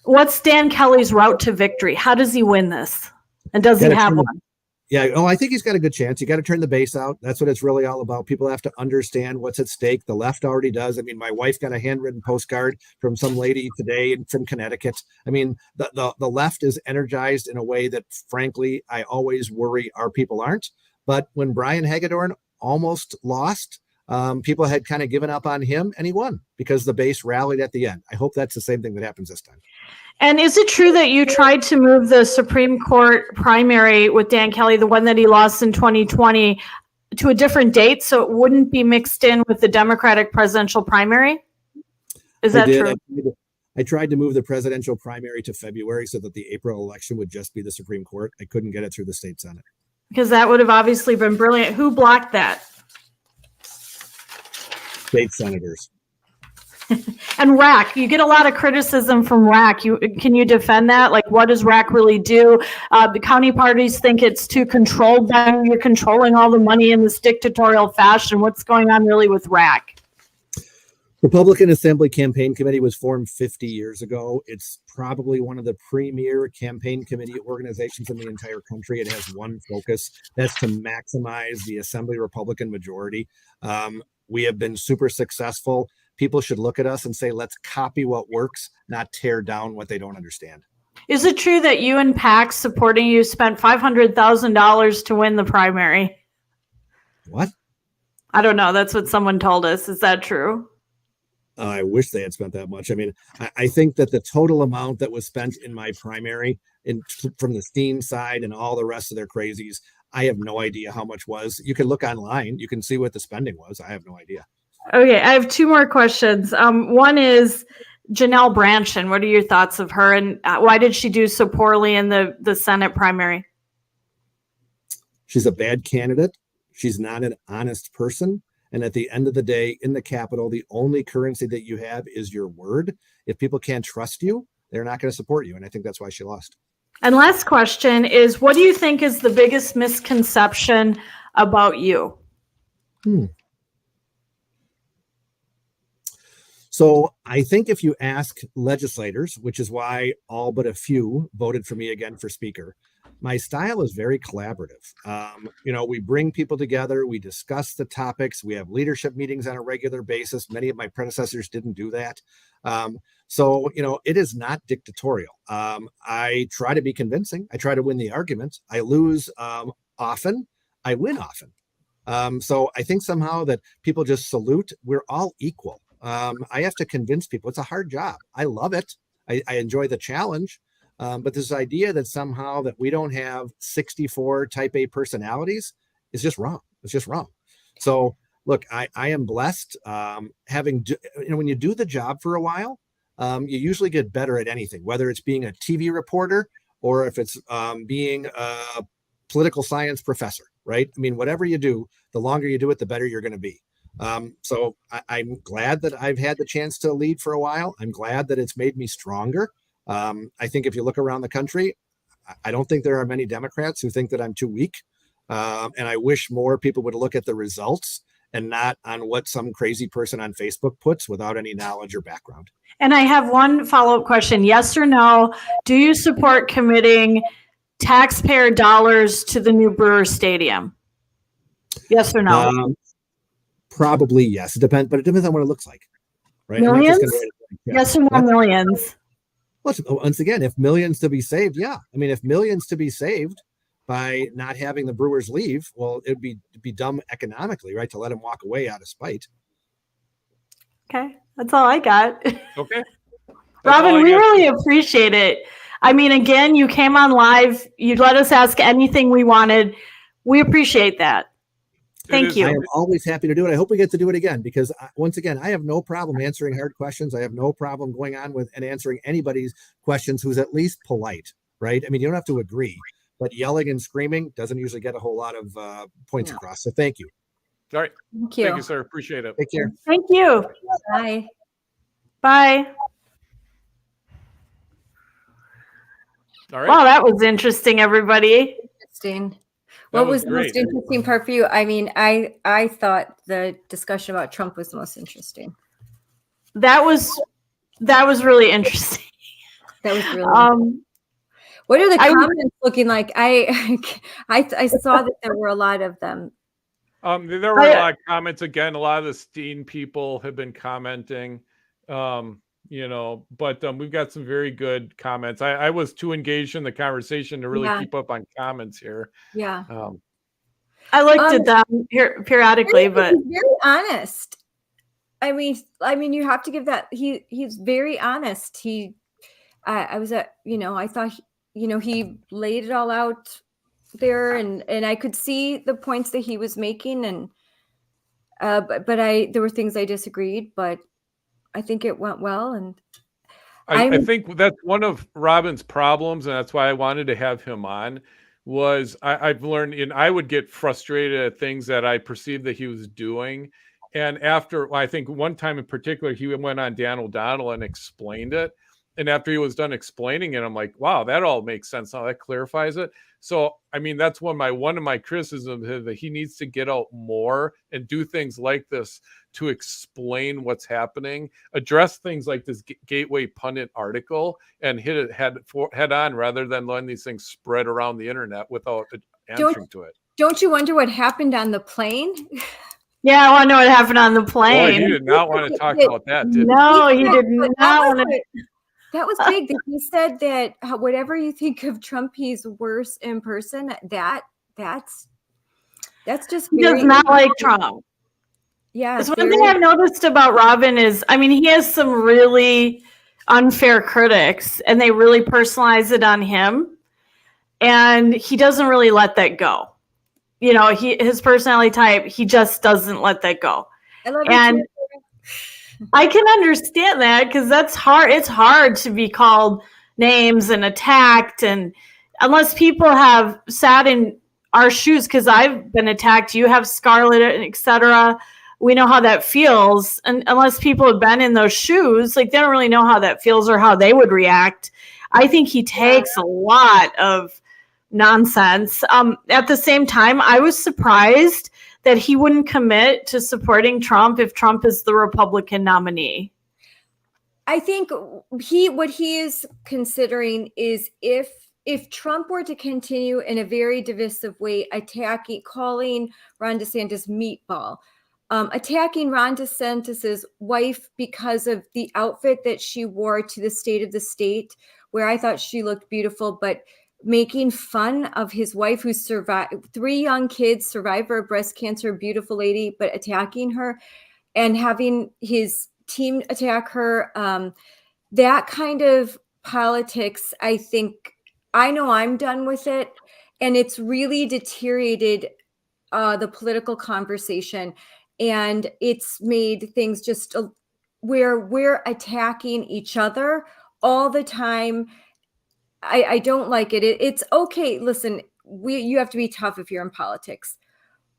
What's Dan Kelly's route to victory? How does he win this? And does he have one? Yeah. Oh, I think he's got a good chance. You got to turn the base out. That's what it's really all about. People have to understand what's at stake. The left already does. I mean, my wife got a handwritten postcard from some lady today from Connecticut. I mean, the left is energized in a way that, frankly, I always worry our people aren't. But when Brian Hagedorn almost lost, people had kind of given up on him, and he won because the base rallied at the end. I hope that's the same thing that happens this time. And is it true that you tried to move the Supreme Court primary with Dan Kelly, the one that he lost in 2020, to a different date so it wouldn't be mixed in with the Democratic presidential primary? Is that true? I tried to move the presidential primary to February so that the April election would just be the Supreme Court. I couldn't get it through the state Senate. Because that would have obviously been brilliant. Who blocked that? State senators. And RAC, you get a lot of criticism from RAC. Can you defend that? Like, what does RAC really do? The county parties think it's too controlled. Then you're controlling all the money in this dictatorial fashion. What's going on really with RAC? Republican Assembly Campaign Committee was formed 50 years ago. It's probably one of the premier campaign committee organizations in the entire country. It has one focus. That's to maximize the Assembly Republican majority. We have been super successful. People should look at us and say, let's copy what works, not tear down what they don't understand. Is it true that you and PAC supporting you spent $500,000 to win the primary? What? I don't know. That's what someone told us. Is that true? I wish they had spent that much. I mean, I think that the total amount that was spent in my primary from the Steam side and all the rest of their crazies, I have no idea how much was. You can look online. You can see what the spending was. I have no idea. Okay, I have two more questions. One is Janelle Brandtjen. What are your thoughts of her, and why did she do so poorly in the Senate primary? She's a bad candidate. She's not an honest person. And at the end of the day, in the Capitol, the only currency that you have is your word. If people can't trust you, they're not going to support you. And I think that's why she lost. And last question is, what do you think is the biggest misconception about you? So I think if you ask legislators, which is why all but a few voted for me again for speaker, my style is very collaborative. We bring people together. We discuss the topics. We have leadership meetings on a regular basis. Many of my predecessors didn't do that. So it is not dictatorial. I try to be convincing. I try to win the argument. I lose often. I win often. So I think somehow that people just salute. We're all equal. I have to convince people. It's a hard job. I love it. I enjoy the challenge. But this idea that somehow that we don't have 64 type A personalities is just wrong. It's just wrong. So look, I am blessed when you do the job for a while, you usually get better at anything, whether it's being a TV reporter or if it's being a political science professor, right? I mean, whatever you do, the longer you do it, the better you're going to be. So I'm glad that I've had the chance to lead for a while. I'm glad that it's made me stronger. I think if you look around the country, I don't think there are many Democrats who think that I'm too weak. And I wish more people would look at the results and not on what some crazy person on Facebook puts without any knowledge or background. And I have one follow-up question. Yes or no? Do you support committing taxpayer dollars to the new Brewer Stadium? Yes or no? Probably yes. But it depends on what it looks like. Right? Millions? Yes or no millions? Well, once again, if millions to be saved, yeah. I mean, if millions to be saved by not having the Brewers leave, well, it'd be dumb economically, right, to let them walk away out of spite. Okay, that's all I got. Okay. Robin, we really appreciate it. I mean, again, you came on live. You let us ask anything we wanted. We appreciate that. Thank you. I am always happy to do it. I hope we get to do it again because, once again, I have no problem answering hard questions. I have no problem going on with and answering anybody's questions who's at least polite, right? I mean, you don't have to agree, but yelling and screaming doesn't usually get a whole lot of points across. So thank you. All right. Thank you. Thank you, sir. Appreciate it. Take care. Thank you. Bye. Bye. All right. Wow, that was interesting, everybody. Interesting. What was the most interesting part for you? I mean, I thought the discussion about Trump was the most interesting. That was really interesting. That was really what are the comments looking like? I saw that there were a lot of them. There were a lot of comments. Again, a lot of the Steen people have been commenting. But we've got some very good comments. I was too engaged in the conversation to really keep up on comments here. Yeah. I looked at them periodically, but he's very honest. I mean, you have to give that. He's very honest. I thought, he laid it all out there, and I could see the points that he was making, and but there were things I disagreed, but I think it went well, and I think that's one of Robin's problems, and that's why I wanted to have him on. I've learned, and I would get frustrated at things that I perceived that he was doing, and I think one time in particular, he went on Dan O'Donnell and explained it, and after he was done explaining it, I'm like, wow, that all makes sense now. That clarifies it. So, I mean, that's one of my criticisms is that he needs to get out more and do things like this to explain what's happening, address things like this Gateway Pundit article and hit it head on rather than letting these things spread around the internet without answering to it. Don't you wonder what happened on the plane? Yeah, I want to know what happened on the plane. Boy, he did not want to talk about that, did he? No, he did not want to. That was big. He said that whatever you think of Trump, he's worse in person. That's just he does not like Trump. Yeah. It's one thing I've noticed about Robin is, I mean, he has some really unfair critics, and they really personalize it on him, and he doesn't really let that go. His personality type, he just doesn't let that go. I love it. I can understand that because that's hard. It's hard to be called names and attacked, and unless people have sat in our shoes, because I've been attacked, you have Scarlett, etc. We know how that feels, and unless people have been in those shoes, like they don't really know how that feels or how they would react. I think he takes a lot of nonsense. At the same time, I was surprised that he wouldn't commit to supporting Trump if Trump is the Republican nominee. I think what he is considering is if Trump were to continue in a very divisive way, calling Ron DeSantis meatball, attacking Ron DeSantis's wife because of the outfit that she wore to the State of the State, where I thought she looked beautiful, but making fun of his wife who survived 3 young kids, survivor of breast cancer, beautiful lady, but attacking her and having his team attack her. That kind of politics, I know I'm done with it. And it's really deteriorated the political conversation. And it's made things just where we're attacking each other all the time. I don't like it. It's okay. Listen, you have to be tough if you're in politics,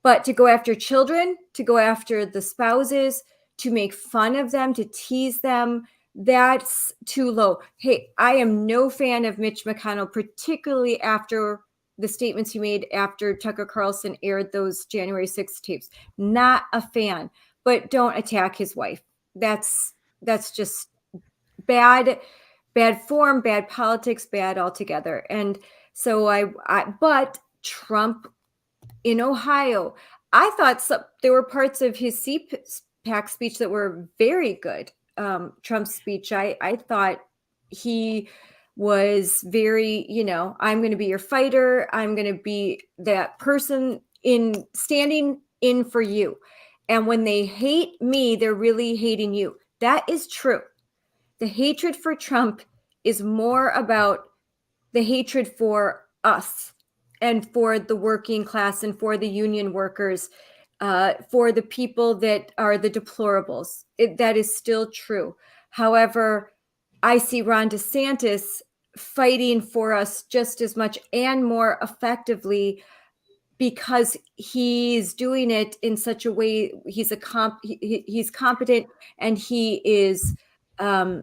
but to go after children, to go after the spouses, to make fun of them, to tease them, that's too low. Hey, I am no fan of Mitch McConnell, particularly after the statements he made after Tucker Carlson aired those January 6th tapes. Not a fan, but don't attack his wife. That's just bad form, bad politics, bad altogether. And so but Trump in Ohio, I thought there were parts of his CPAC speech that were very good. Trump's speech, I thought he was very, I'm going to be your fighter. I'm going to be that person in standing in for you. And when they hate me, they're really hating you. That is true. The hatred for Trump is more about the hatred for us and for the working class and for the union workers, for the people that are the deplorables. That is still true. However, I see Ron DeSantis fighting for us just as much and more effectively because he's doing it in such a way. He's competent and he is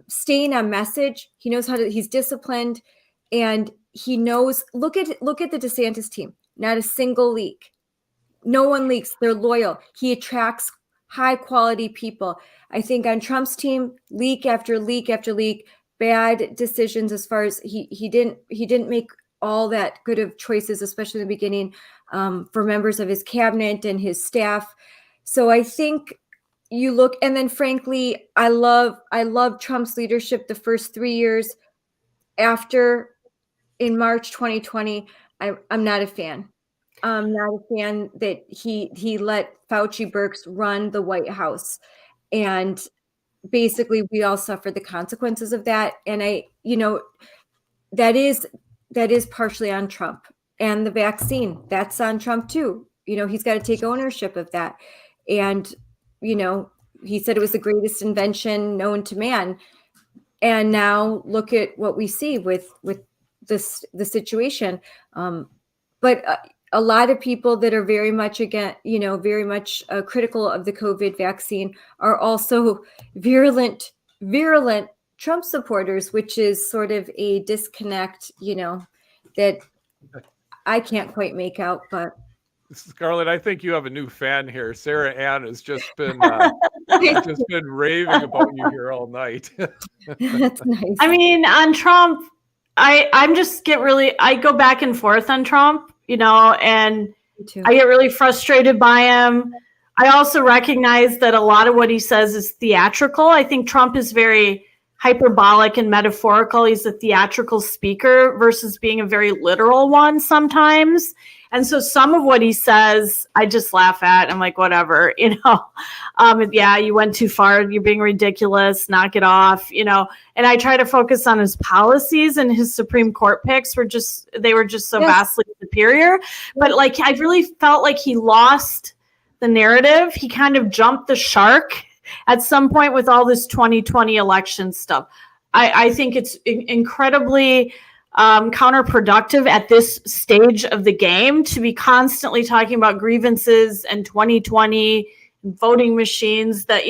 staying on message. He knows he's disciplined and he knows, look at the DeSantis team, not a single leak. No one leaks. They're loyal. He attracts high quality people. I think on Trump's team, leak after leak after leak, bad decisions as far as he didn't make all that good of choices, especially in the beginning, for members of his cabinet and his staff. So I think you look, and then frankly, I love Trump's leadership the first 3 years. After in March 2020, I'm not a fan. I'm not a fan that he let Fauci Birx run the White House, and basically we all suffered the consequences of that. And that is partially on Trump, and the vaccine, that's on Trump too. He's got to take ownership of that. And, he said it was the greatest invention known to man. And now look at what we see with the situation. But a lot of people that are very much critical of the COVID vaccine are also virulent Trump supporters, which is sort of a disconnect, that I can't quite make out. But Scarlett, I think you have a new fan here. Sarah Ann has just been raving about you here all night. That's nice. I mean, on Trump, I go back and forth on Trump, and I get really frustrated by him. I also recognize that a lot of what he says is theatrical. I think Trump is very hyperbolic and metaphorical. He's a theatrical speaker versus being a very literal one sometimes. And so some of what he says, I just laugh at. I'm like, whatever, yeah, you went too far. You're being ridiculous. Knock it off, and I try to focus on his policies, and his Supreme Court picks were just so vastly superior. But I really felt like he lost the narrative. He kind of jumped the shark at some point with all this 2020 election stuff. I think it's incredibly counterproductive at this stage of the game to be constantly talking about grievances and 2020 voting machines that,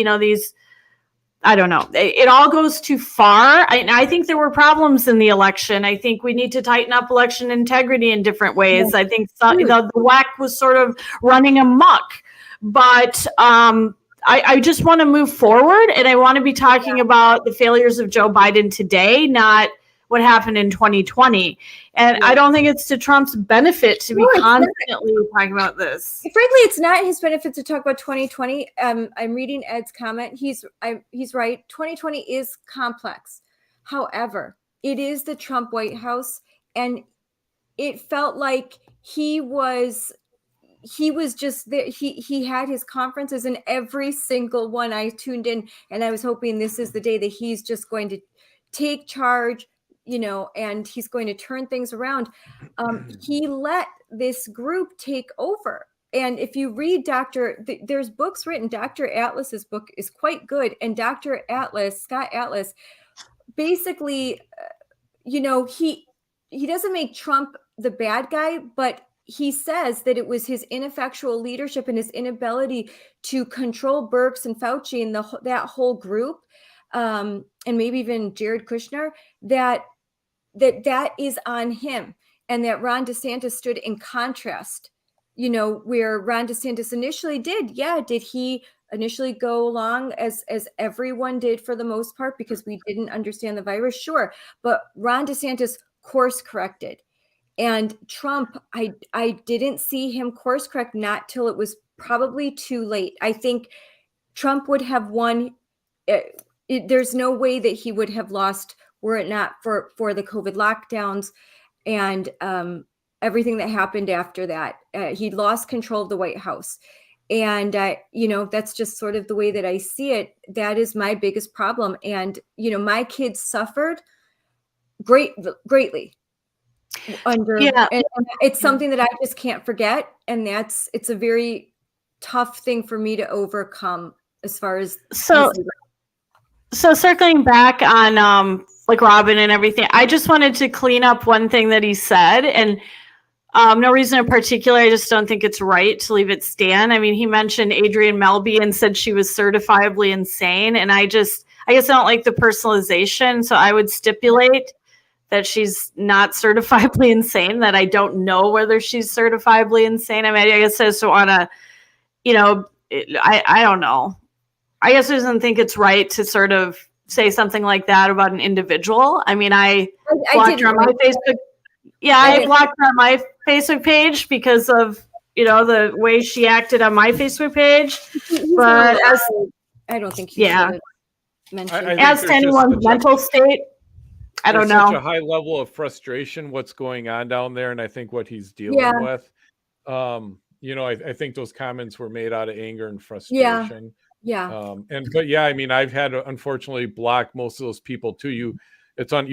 I don't know. It all goes too far. I think there were problems in the election. I think we need to tighten up election integrity in different ways. I think the WAC was sort of running amok, but I just want to move forward, and I want to be talking about the failures of Joe Biden today, not what happened in 2020. And I don't think it's to Trump's benefit to be constantly talking about this. Frankly, it's not his benefit to talk about 2020. I'm reading Ed's comment. He's right. 2020 is complex. However, it is the Trump White House, and it felt like he was just there. He had his conferences, and every single one I tuned in, and I was hoping this is the day that he's just going to take charge, and he's going to turn things around. He let this group take over. And if you read there's books written, Dr. Atlas's book is quite good. And Dr. Atlas, Scott Atlas, basically, he doesn't make Trump the bad guy, but he says that it was his ineffectual leadership and his inability to control Birx and Fauci and that whole group, and maybe even Jared Kushner, that is on him. and that Ron DeSantis stood in contrast, where Ron DeSantis initially did he initially go along as everyone did for the most part because we didn't understand the virus? Sure. But Ron DeSantis course corrected. And Trump, I didn't see him course correct, not till it was probably too late. I think Trump would have won. There's no way that he would have lost were it not for the COVID lockdowns and everything that happened after that. He lost control of the White House. And, that's just sort of the way that I see it. That is my biggest problem. And, my kids suffered greatly under, and it's something that I just can't forget. And it's a very tough thing for me to overcome as far as. So circling back on like Robin and everything, I just wanted to clean up one thing that he said, and no reason in particular. I just don't think it's right to leave it stand. I mean, he mentioned Adrienne Melby and said she was certifiably insane. And I guess I don't like the personalization. So I would stipulate that she's not certifiably insane, that I don't know whether she's certifiably insane. I mean, I guess I just want to, I don't know. I guess I just think it's right to sort of say something like that about an individual. I mean, I blocked her on my Facebook. Yeah, I blocked her on my Facebook page because of, the way she acted on my Facebook page. But I don't think he should mention as to anyone's mental state, I don't know. Such a high level of frustration what's going on down there, and I think what he's dealing with. I think those comments were made out of anger and frustration. I mean, I've had to unfortunately block most of those people too. You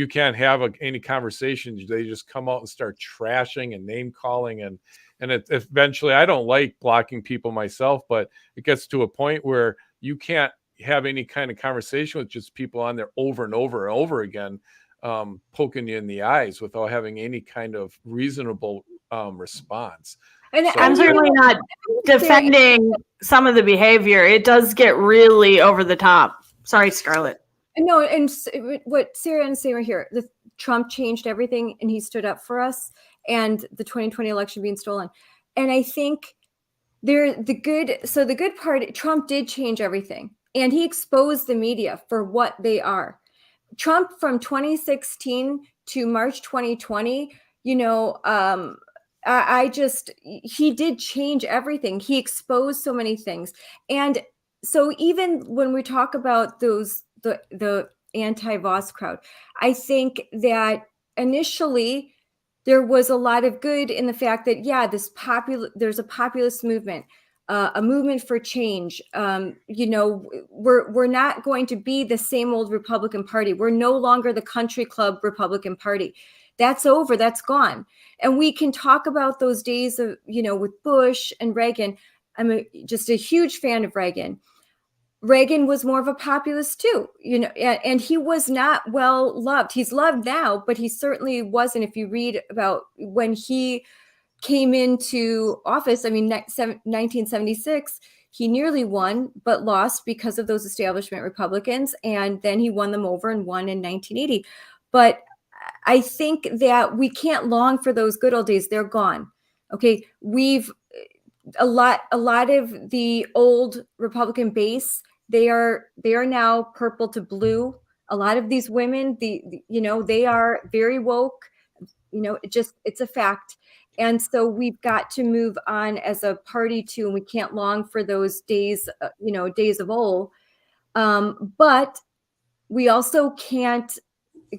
can't have any conversations. They just come out and start trashing and name calling, and eventually, I don't like blocking people myself, but it gets to a point where you can't have any kind of conversation with just people on there over and over and over again, poking you in the eyes without having any kind of reasonable response. And I'm certainly not defending some of the behavior. It does get really over the top. Sorry, Scarlett. No, and what Sarah and Sarah here, Trump changed everything and he stood up for us and the 2020 election being stolen. And I think the good part, Trump did change everything and he exposed the media for what they are. Trump from 2016 to March 2020, he did change everything. He exposed so many things. And so even when we talk about the anti-Vos crowd, I think that initially there was a lot of good in the fact that, there's a populist movement, a movement for change. We're not going to be the same old Republican Party. We're no longer the country club Republican Party. That's over. That's gone. And we can talk about those days of, with Bush and Reagan. I'm just a huge fan of Reagan. Reagan was more of a populist too, and he was not well loved. He's loved now, but he certainly wasn't. If you read about when he came into office, I mean, 1976, he nearly won, but lost because of those establishment Republicans. And then he won them over and won in 1980. But I think that we can't long for those good old days. They're gone. Okay. A lot of the old Republican base, they are now purple to blue. A lot of these women, they are very woke, it's a fact. And so we've got to move on as a party too, and we can't long for those days, days of old. But we also can't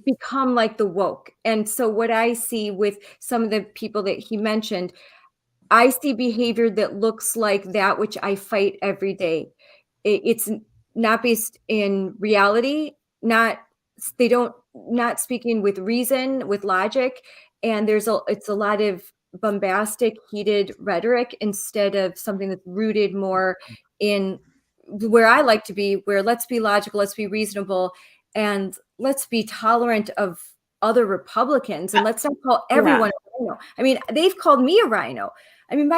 become like the woke. And so what I see with some of the people that he mentioned, I see behavior that looks like that which I fight every day. It's not based in reality, not speaking with reason, with logic. And it's a lot of bombastic, heated rhetoric instead of something that's rooted more in where I like to be, where let's be logical, let's be reasonable, and let's be tolerant of other Republicans. And let's not call everyone a rhino. I mean, they've called me a rhino. I mean,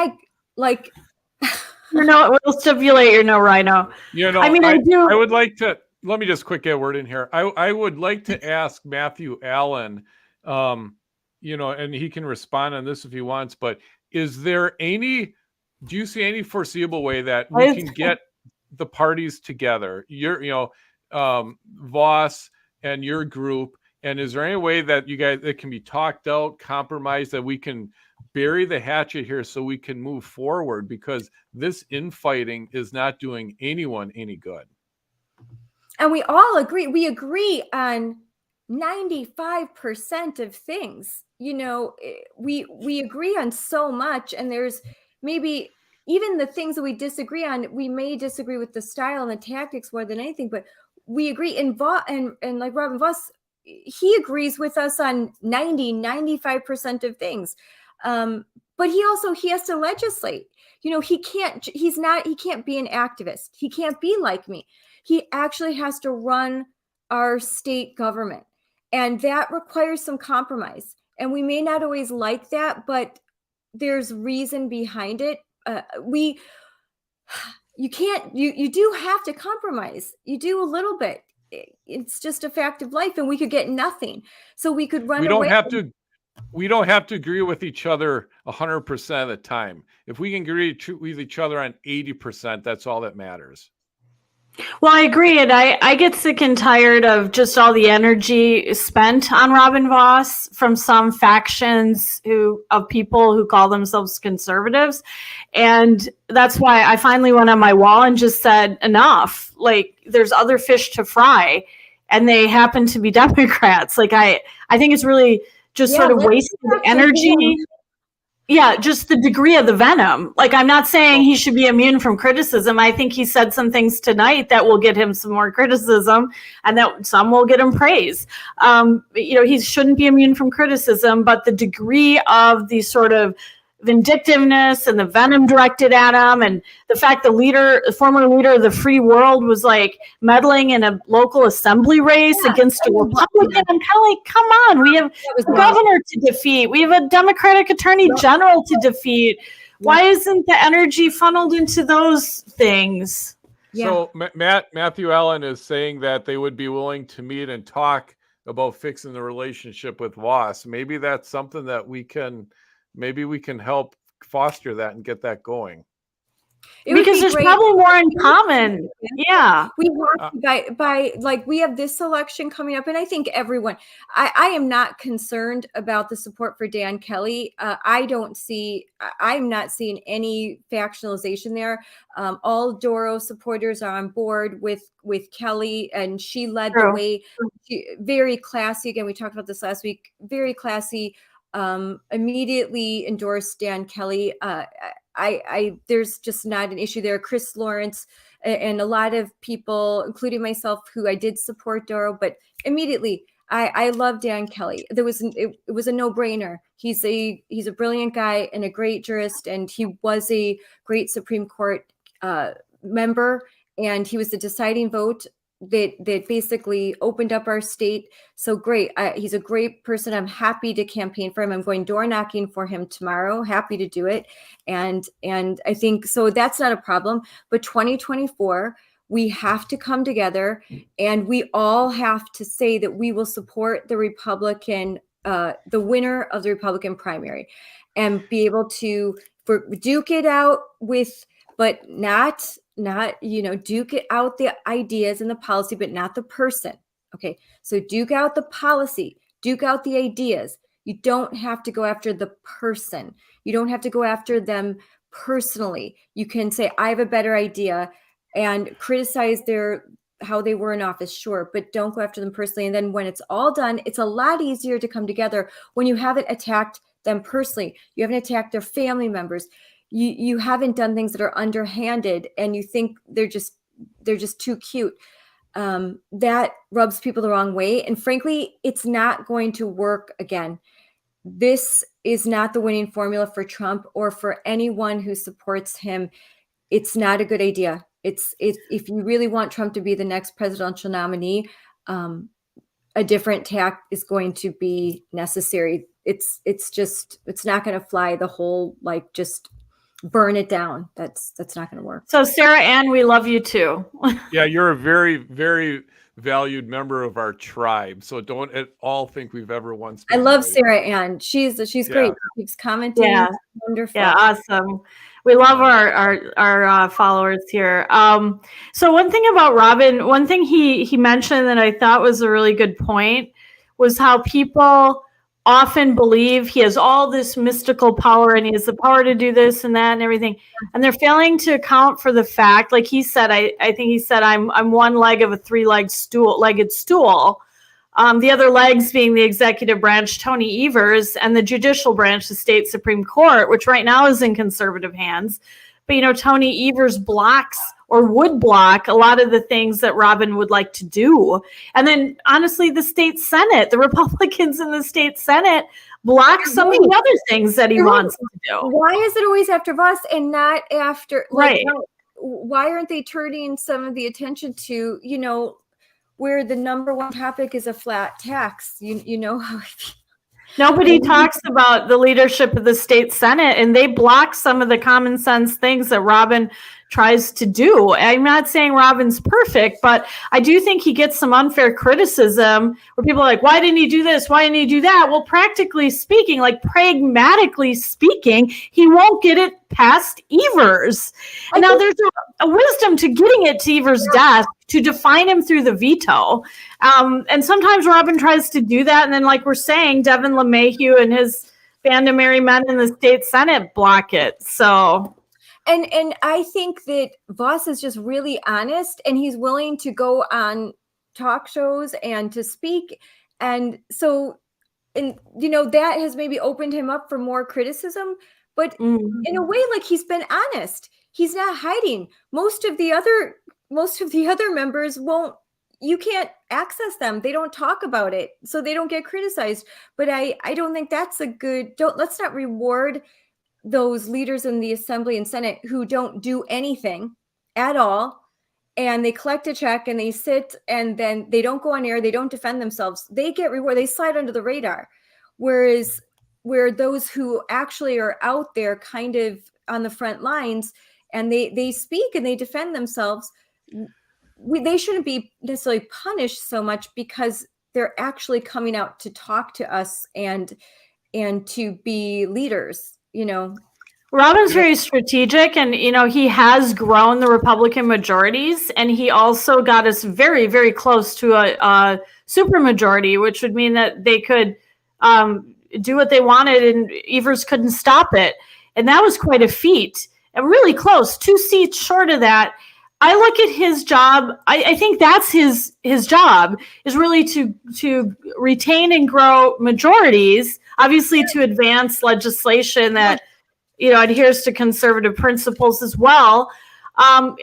we'll stipulate you're no rhino. I mean, I would like to, let me just quick get a word in here. I would like to ask Matthew Allen, and he can respond on this if he wants, but do you see any foreseeable way that we can get the parties together? Vos and your group, and is there any way that you guys, it can be talked out, compromised, that we can bury the hatchet here so we can move forward, because this infighting is not doing anyone any good. And we all agree. We agree on 95% of things. We agree on so much, and there's maybe even the things that we disagree on. We may disagree with the style and the tactics more than anything, but we agree. And like Robin Vos, he agrees with us on 95% of things. But he has to legislate. He can't be an activist. He can't be like me. He actually has to run our state government, and that requires some compromise. And we may not always like that, but there's reason behind it. You do have to compromise. You do a little bit. It's just a fact of life, and we could get nothing. So we could run away. We don't have to agree with each other 100% of the time. If we can agree with each other on 80%, that's all that matters. Well, I agree. And I get sick and tired of just all the energy spent on Robin Vos from some factions of people who call themselves conservatives. And that's why I finally went on my wall and just said, enough. Like, there's other fish to fry, and they happen to be Democrats. Like, I think it's really just sort of wasted energy. Yeah, just the degree of the venom. Like, I'm not saying he should be immune from criticism. I think he said some things tonight that will get him some more criticism, and that some will get him praise. He shouldn't be immune from criticism, but the degree of the sort of vindictiveness and the venom directed at him, and the fact the former leader of the free world was like meddling in a local assembly race against a Republican. I'm kind of like, come on, we have a governor to defeat. We have a Democratic attorney general to defeat. Why isn't the energy funneled into those things? So Matthew Allen is saying that they would be willing to meet and talk about fixing the relationship with Vos. Maybe that's something that we can help foster that and get that going. Because there's probably more in common. Yeah. We have by we have this election coming up, and I think everyone, I am not concerned about the support for Dan Kelly. I'm not seeing any factionalization there. All Doro supporters are on board with Kelly, and she led the way. Very classy. Again, we talked about this last week. Very classy. Immediately endorsed Dan Kelly. There's just not an issue there. Chris Lawrence and a lot of people, including myself, who I did support Doro, but immediately I love Dan Kelly. It was a no-brainer. He's a brilliant guy and a great jurist, and he was a great Supreme Court member, and he was the deciding vote that basically opened up our state. So great. He's a great person. I'm happy to campaign for him. I'm going door knocking for him tomorrow. Happy to do it. And I think, so that's not a problem, but 2024, we have to come together, and we all have to say that we will support the Republican, the winner of the Republican primary, and be able to duke it out with, but not duke it out the ideas and the policy, but not the person. Okay. So duke out the policy, duke out the ideas. You don't have to go after the person. You don't have to go after them personally. You can say, I have a better idea, and criticize how they were in office. Sure. But don't go after them personally. And then when it's all done, it's a lot easier to come together when you haven't attacked them personally. You haven't attacked their family members. You haven't done things that are underhanded, and you think they're just too cute. That rubs people the wrong way. And frankly, it's not going to work again. This is not the winning formula for Trump or for anyone who supports him. It's not a good idea. If you really want Trump to be the next presidential nominee, a different tack is going to be necessary. It's not going to fly. The whole burn it down. That's not going to work. So Sarah Ann, we love you too. Yeah, you're a very, very valued member of our tribe. So don't at all think we've ever once. I love Sarah Ann. She's great. She keeps commenting. Yeah. Wonderful. Yeah, awesome. We love our followers here. So one thing about Robin, one thing he mentioned that I thought was a really good point was how people often believe he has all this mystical power and he has the power to do this and that and everything. And they're failing to account for the fact, like he said, I think he said, I'm one leg of a three-legged stool. The other legs being the executive branch, Tony Evers, and the judicial branch, the state Supreme Court, which right now is in conservative hands. But, Tony Evers blocks or would block a lot of the things that Robin would like to do. And then, honestly, the state Senate, the Republicans in the state Senate block some of the other things that he wants to do. Why is it always after Vos and not after? Right. Why aren't they turning some of the attention to, where the number one topic is a flat tax? You know how I feel. Nobody talks about the leadership of the state Senate, and they block some of the common sense things that Robin tries to do. I'm not saying Robin's perfect, but I do think he gets some unfair criticism where people are like, why didn't he do this? Why didn't he do that? Well, practically speaking, like pragmatically speaking, he won't get it past Evers. And now there's a wisdom to getting it to Evers' desk to define him through the veto. And sometimes Robin tries to do that. And then, like we're saying, Devin LeMahieu and his band of merry men in the state Senate block it. So... And I think that Vos is just really honest, and he's willing to go on talk shows and to speak. And so, that has maybe opened him up for more criticism. But in a way, like, he's been honest. He's not hiding. Most of the other members won't. You can't access them. They don't talk about it, so they don't get criticized. But I don't think that's a good. Let's not reward those leaders in the Assembly and Senate who don't do anything at all, and they collect a check and they sit and then they don't go on air, they don't defend themselves, they get reward, they slide under the radar. Whereas those who actually are out there kind of on the front lines and they speak and they defend themselves, they shouldn't be necessarily punished so much because they're actually coming out to talk to us and to be leaders. Robin's very strategic, and he has grown the Republican majorities, and he also got us very, very close to a supermajority, which would mean that they could do what they wanted, and Evers couldn't stop it, and that was quite a feat. And really close, 2 seats short of that. I look at his job. I think that's his job is really to retain and grow majorities. Obviously, to advance legislation that adheres to conservative principles as well.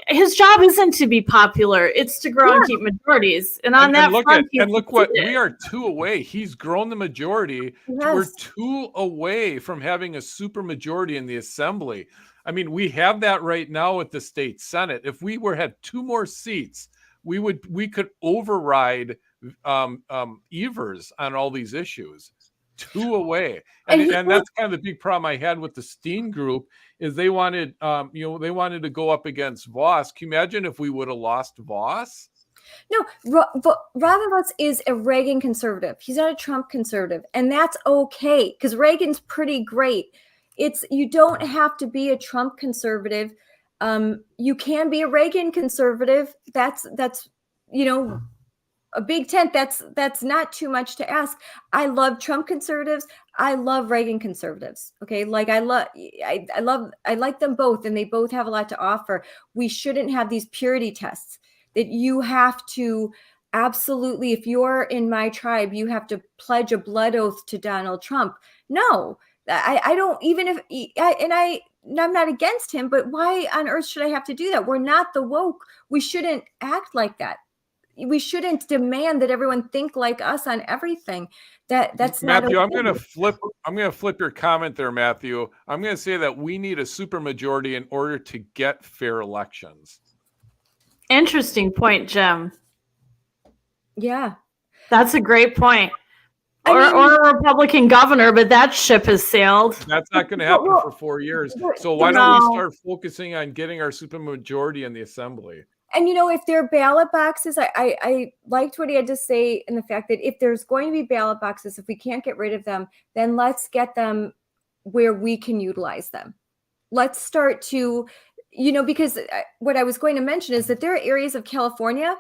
His job isn't to be popular; it's to grow and keep majorities. And look what we are 2 away. He's grown the majority. Yes. We're 2 away from having a super majority in the Assembly. I mean, we have that right now at the state Senate. If we had 2 more seats, we could override Evers on all these issues. 2 away, and that's kind of the big problem I had with the Steen group is they wanted to go up against Vos. Can you imagine if we would have lost Vos? No, Robin Vos is a Reagan conservative. He's not a Trump conservative, and that's okay because Reagan's pretty great. You don't have to be a Trump conservative. You can be a Reagan conservative. That's a big tent. That's not too much to ask. I love Trump conservatives. I love Reagan conservatives. Okay. Like I like them both, and they both have a lot to offer. We shouldn't have these purity tests that you have to absolutely, if you're in my tribe, you have to pledge a blood oath to Donald Trump. No, I don't, even if, I'm not against him, but why on earth should I have to do that? We're not the woke. We shouldn't act like that. We shouldn't demand that everyone think like us on everything. That's Matthew. Not okay. I'm going to flip your comment there, Matthew. I'm going to say that we need a supermajority in order to get fair elections. Interesting point, Jim. Yeah, that's a great point. or a Republican governor, but that ship has sailed. That's not going to happen for 4 years. So why don't we start focusing on getting our supermajority in the assembly? And, if there are ballot boxes, I liked what he had to say in the fact that if there's going to be ballot boxes, if we can't get rid of them, then let's get them where we can utilize them. Let's start to, because what I was going to mention is that there are areas of California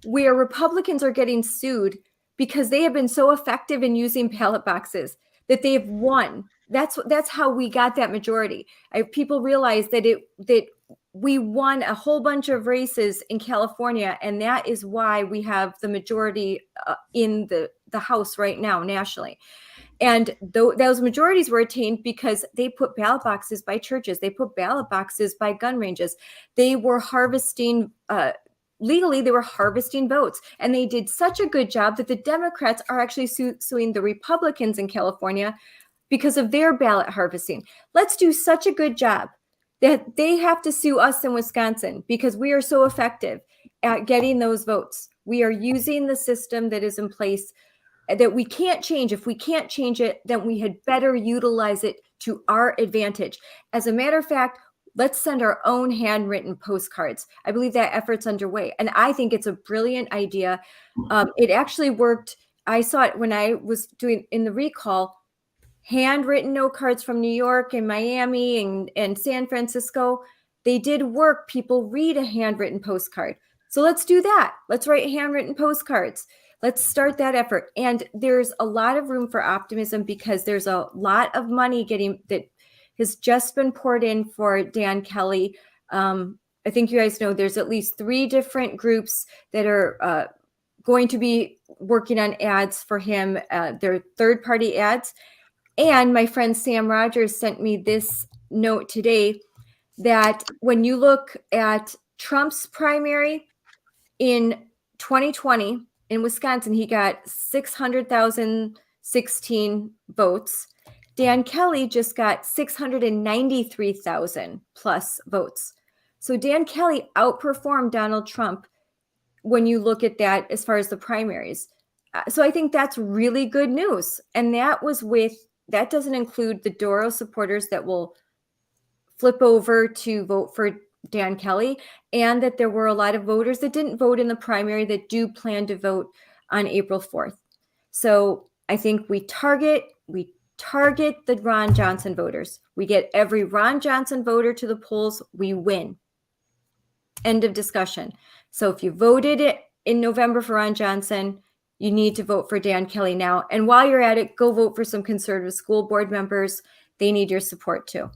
where Republicans are getting sued because they have been so effective in using ballot boxes that they've won. That's how we got that majority. People realize that we won a whole bunch of races in California, and that is why we have the majority in the House right now nationally. And those majorities were attained because they put ballot boxes by churches. They put ballot boxes by gun ranges. They were harvesting legally, they were harvesting votes. And they did such a good job that the Democrats are actually suing the Republicans in California because of their ballot harvesting. Let's do such a good job that they have to sue us in Wisconsin because we are so effective at getting those votes. We are using the system that is in place that we can't change. If we can't change it, then we had better utilize it to our advantage. As a matter of fact, let's send our own handwritten postcards. I believe that effort's underway. And I think it's a brilliant idea. It actually worked. I saw it when I was doing in the recall, handwritten note cards from New York and Miami and San Francisco. They did work. People read a handwritten postcard. So let's do that. Let's write handwritten postcards. Let's start that effort. And there's a lot of room for optimism because there's a lot of money that has just been poured in for Dan Kelly. I think you guys know there's at least 3 different groups that are going to be working on ads for him. They're third-party ads. And my friend Sam Rogers sent me this note today that when you look at Trump's primary in 2020 in Wisconsin, he got 600,016 votes. Dan Kelly just got 693,000 plus votes. So Dan Kelly outperformed Donald Trump when you look at that as far as the primaries. So I think that's really good news. And that doesn't include the Doro supporters that will flip over to vote for Dan Kelly, and that there were a lot of voters that didn't vote in the primary that do plan to vote on April 4th. So I think we target the Ron Johnson voters. We get every Ron Johnson voter to the polls, we win. End of discussion. So if you voted it in November for Ron Johnson, you need to vote for Dan Kelly now. And while you're at it, go vote for some conservative school board members. They need your support too.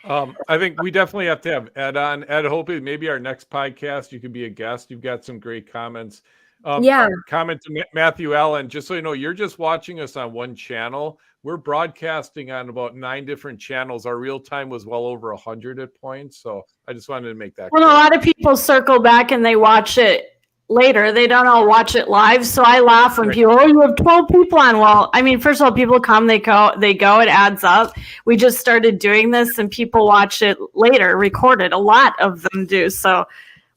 I think we definitely have to have Ed on. Ed, hopefully maybe our next podcast, you could be a guest. You've got some great comments. Comment to Matthew Allen, just so you know, you're just watching us on one channel. We're broadcasting on about 9 different channels. Our real time was well over 100 at points. So I just wanted to make that clear. A lot of people circle back and they watch it later. They don't all watch it live. So I laugh when people, you have 12 people on. Well, I mean, first of all, people come, they go, it adds up. We just started doing this and people watch it later, recorded. A lot of them do. So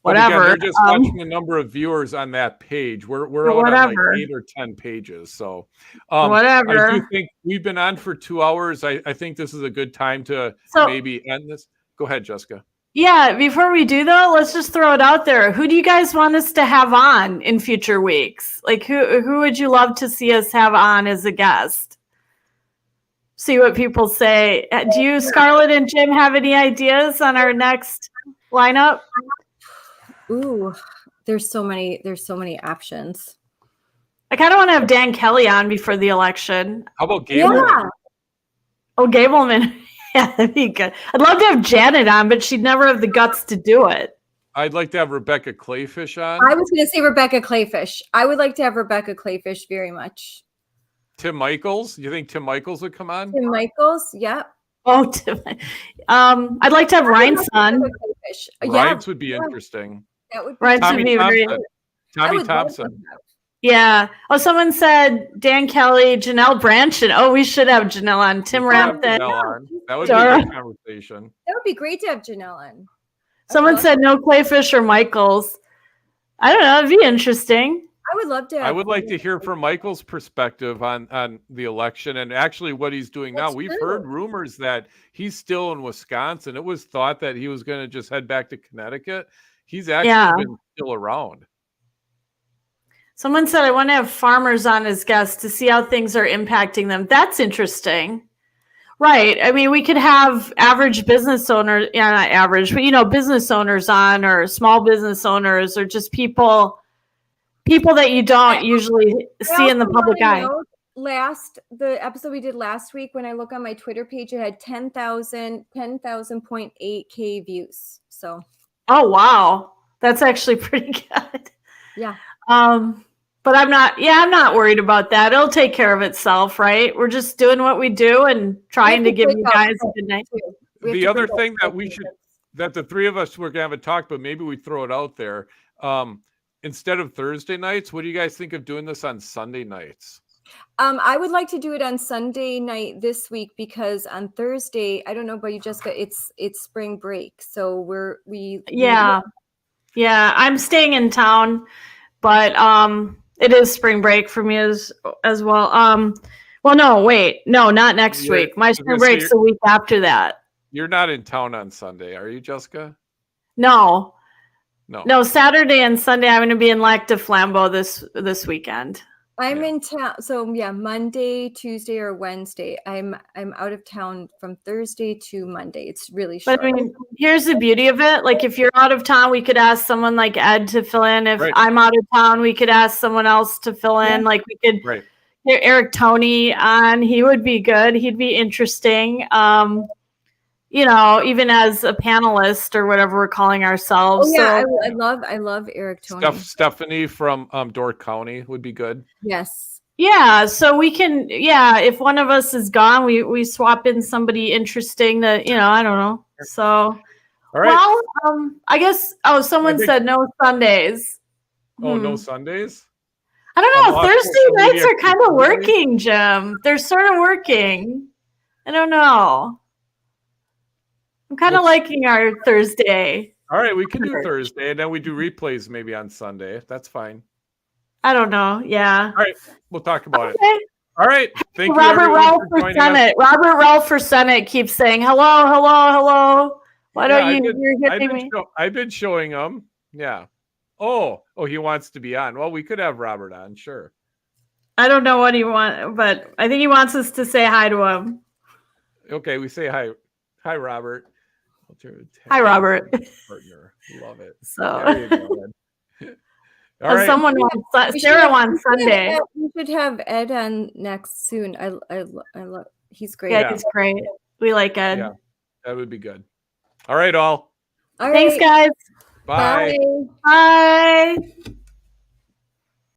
whatever. Again, they're just watching the number of viewers on that page. We're on like 8 or 10 pages. So whatever. I do think we've been on for 2 hours. I think this is a good time to maybe end this. Go ahead, Jessica. Yeah, before we do though, let's just throw it out there. Who do you guys want us to have on in future weeks? Like who would you love to see us have on as a guest? See what people say. Do you, Scarlett and Jim, have any ideas on our next lineup? Ooh, there's so many options. I kind of want to have Dan Kelly on before the election. How about Gableman? Yeah. Oh, Gableman. Yeah, that'd be good. I'd love to have Janet on, but she'd never have the guts to do it. I'd like to have Rebecca Clayfish on. I was going to say Rebecca Clayfish. I would like to have Rebecca Clayfish very much. Tim Michaels? You think Tim Michaels would come on? Tim Michaels, yep. Oh, I'd like to have Ryan's son. Ryan's would be interesting. That would be Ryan's would be very. Tommy Thompson. Yeah. Oh, someone said Dan Kelly, Janelle Branchen. Oh, we should have Janelle on. Tim Rampton. That would be a good conversation. That would be great to have Janelle on. Someone said no Clayfish or Michaels. I don't know. It'd be interesting. I would love to. I would like to hear from Michael's perspective on the election and actually what he's doing now. We've heard rumors that he's still in Wisconsin. It was thought that he was going to just head back to Connecticut. He's actually been still around. Someone said I want to have farmers on as guests to see how things are impacting them. That's interesting. Right. I mean, we could have average business owners, not average, but, business owners on, or small business owners, or just people that you don't usually see in the public eye. The episode we did last week, when I look on my Twitter page, it had 10,000.8K views. So. Oh, wow. That's actually pretty good. Yeah. But I'm not worried about that. It'll take care of itself, right? We're just doing what we do and trying to give you guys a good night. The other thing that the three of us were going to have a talk, but maybe we throw it out there. Instead of Thursday nights, what do you guys think of doing this on Sunday nights? I would like to do it on Sunday night this week, because on Thursday, I don't know about you, Jessica, it's spring break. So I'm staying in town, but it is spring break for me as well. No, not next week. My spring break's the week after that. You're not in town on Sunday, are you, Jessica? No, Saturday and Sunday I'm going to be in Lac de Flambeau this weekend. I'm in town. So Monday, Tuesday, or Wednesday. I'm out of town from Thursday to Monday. It's really short. But I mean, here's the beauty of it. Like, if you're out of town, we could ask someone like Ed to fill in. If I'm out of town, we could ask someone else to fill in. Like, we could get Eric Toney on. He would be good. He'd be interesting. Even as a panelist or whatever we're calling ourselves. Oh, yeah, so, I love Eric Toney. Stephanie from Door County would be good. Yes. Yeah, so we can. Yeah, if one of us is gone, we swap in somebody interesting that I don't know. So, all right. Well, I guess. Oh, someone said no Sundays. Oh, no Sundays. I don't know. Thursday nights are kind of working, Jim. They're sort of working. I don't know. I'm kind of liking our Thursday. All right, we can do Thursday, and then we do replays maybe on Sunday. That's fine. I don't know. Yeah. All right, we'll talk about it. All right. Thank you, Robert Ralph for Senate. Robert Ralph for Senate keeps saying hello, hello, hello. Why don't you're hitting me? I've been showing him. Yeah. Oh, he wants to be on. Well, we could have Robert on, sure. I don't know what he wants, but I think he wants us to say hi to him. Okay, we say hi. Hi, Robert. Hi, Robert. Partner. Love it. So, there you go, all right. Someone wants Sarah on Sunday. We should have Ed on next soon. I love. He's great. Yeah, he's great. We like Ed. Yeah, that would be good. All right, all. Thanks, guys. Bye. Bye.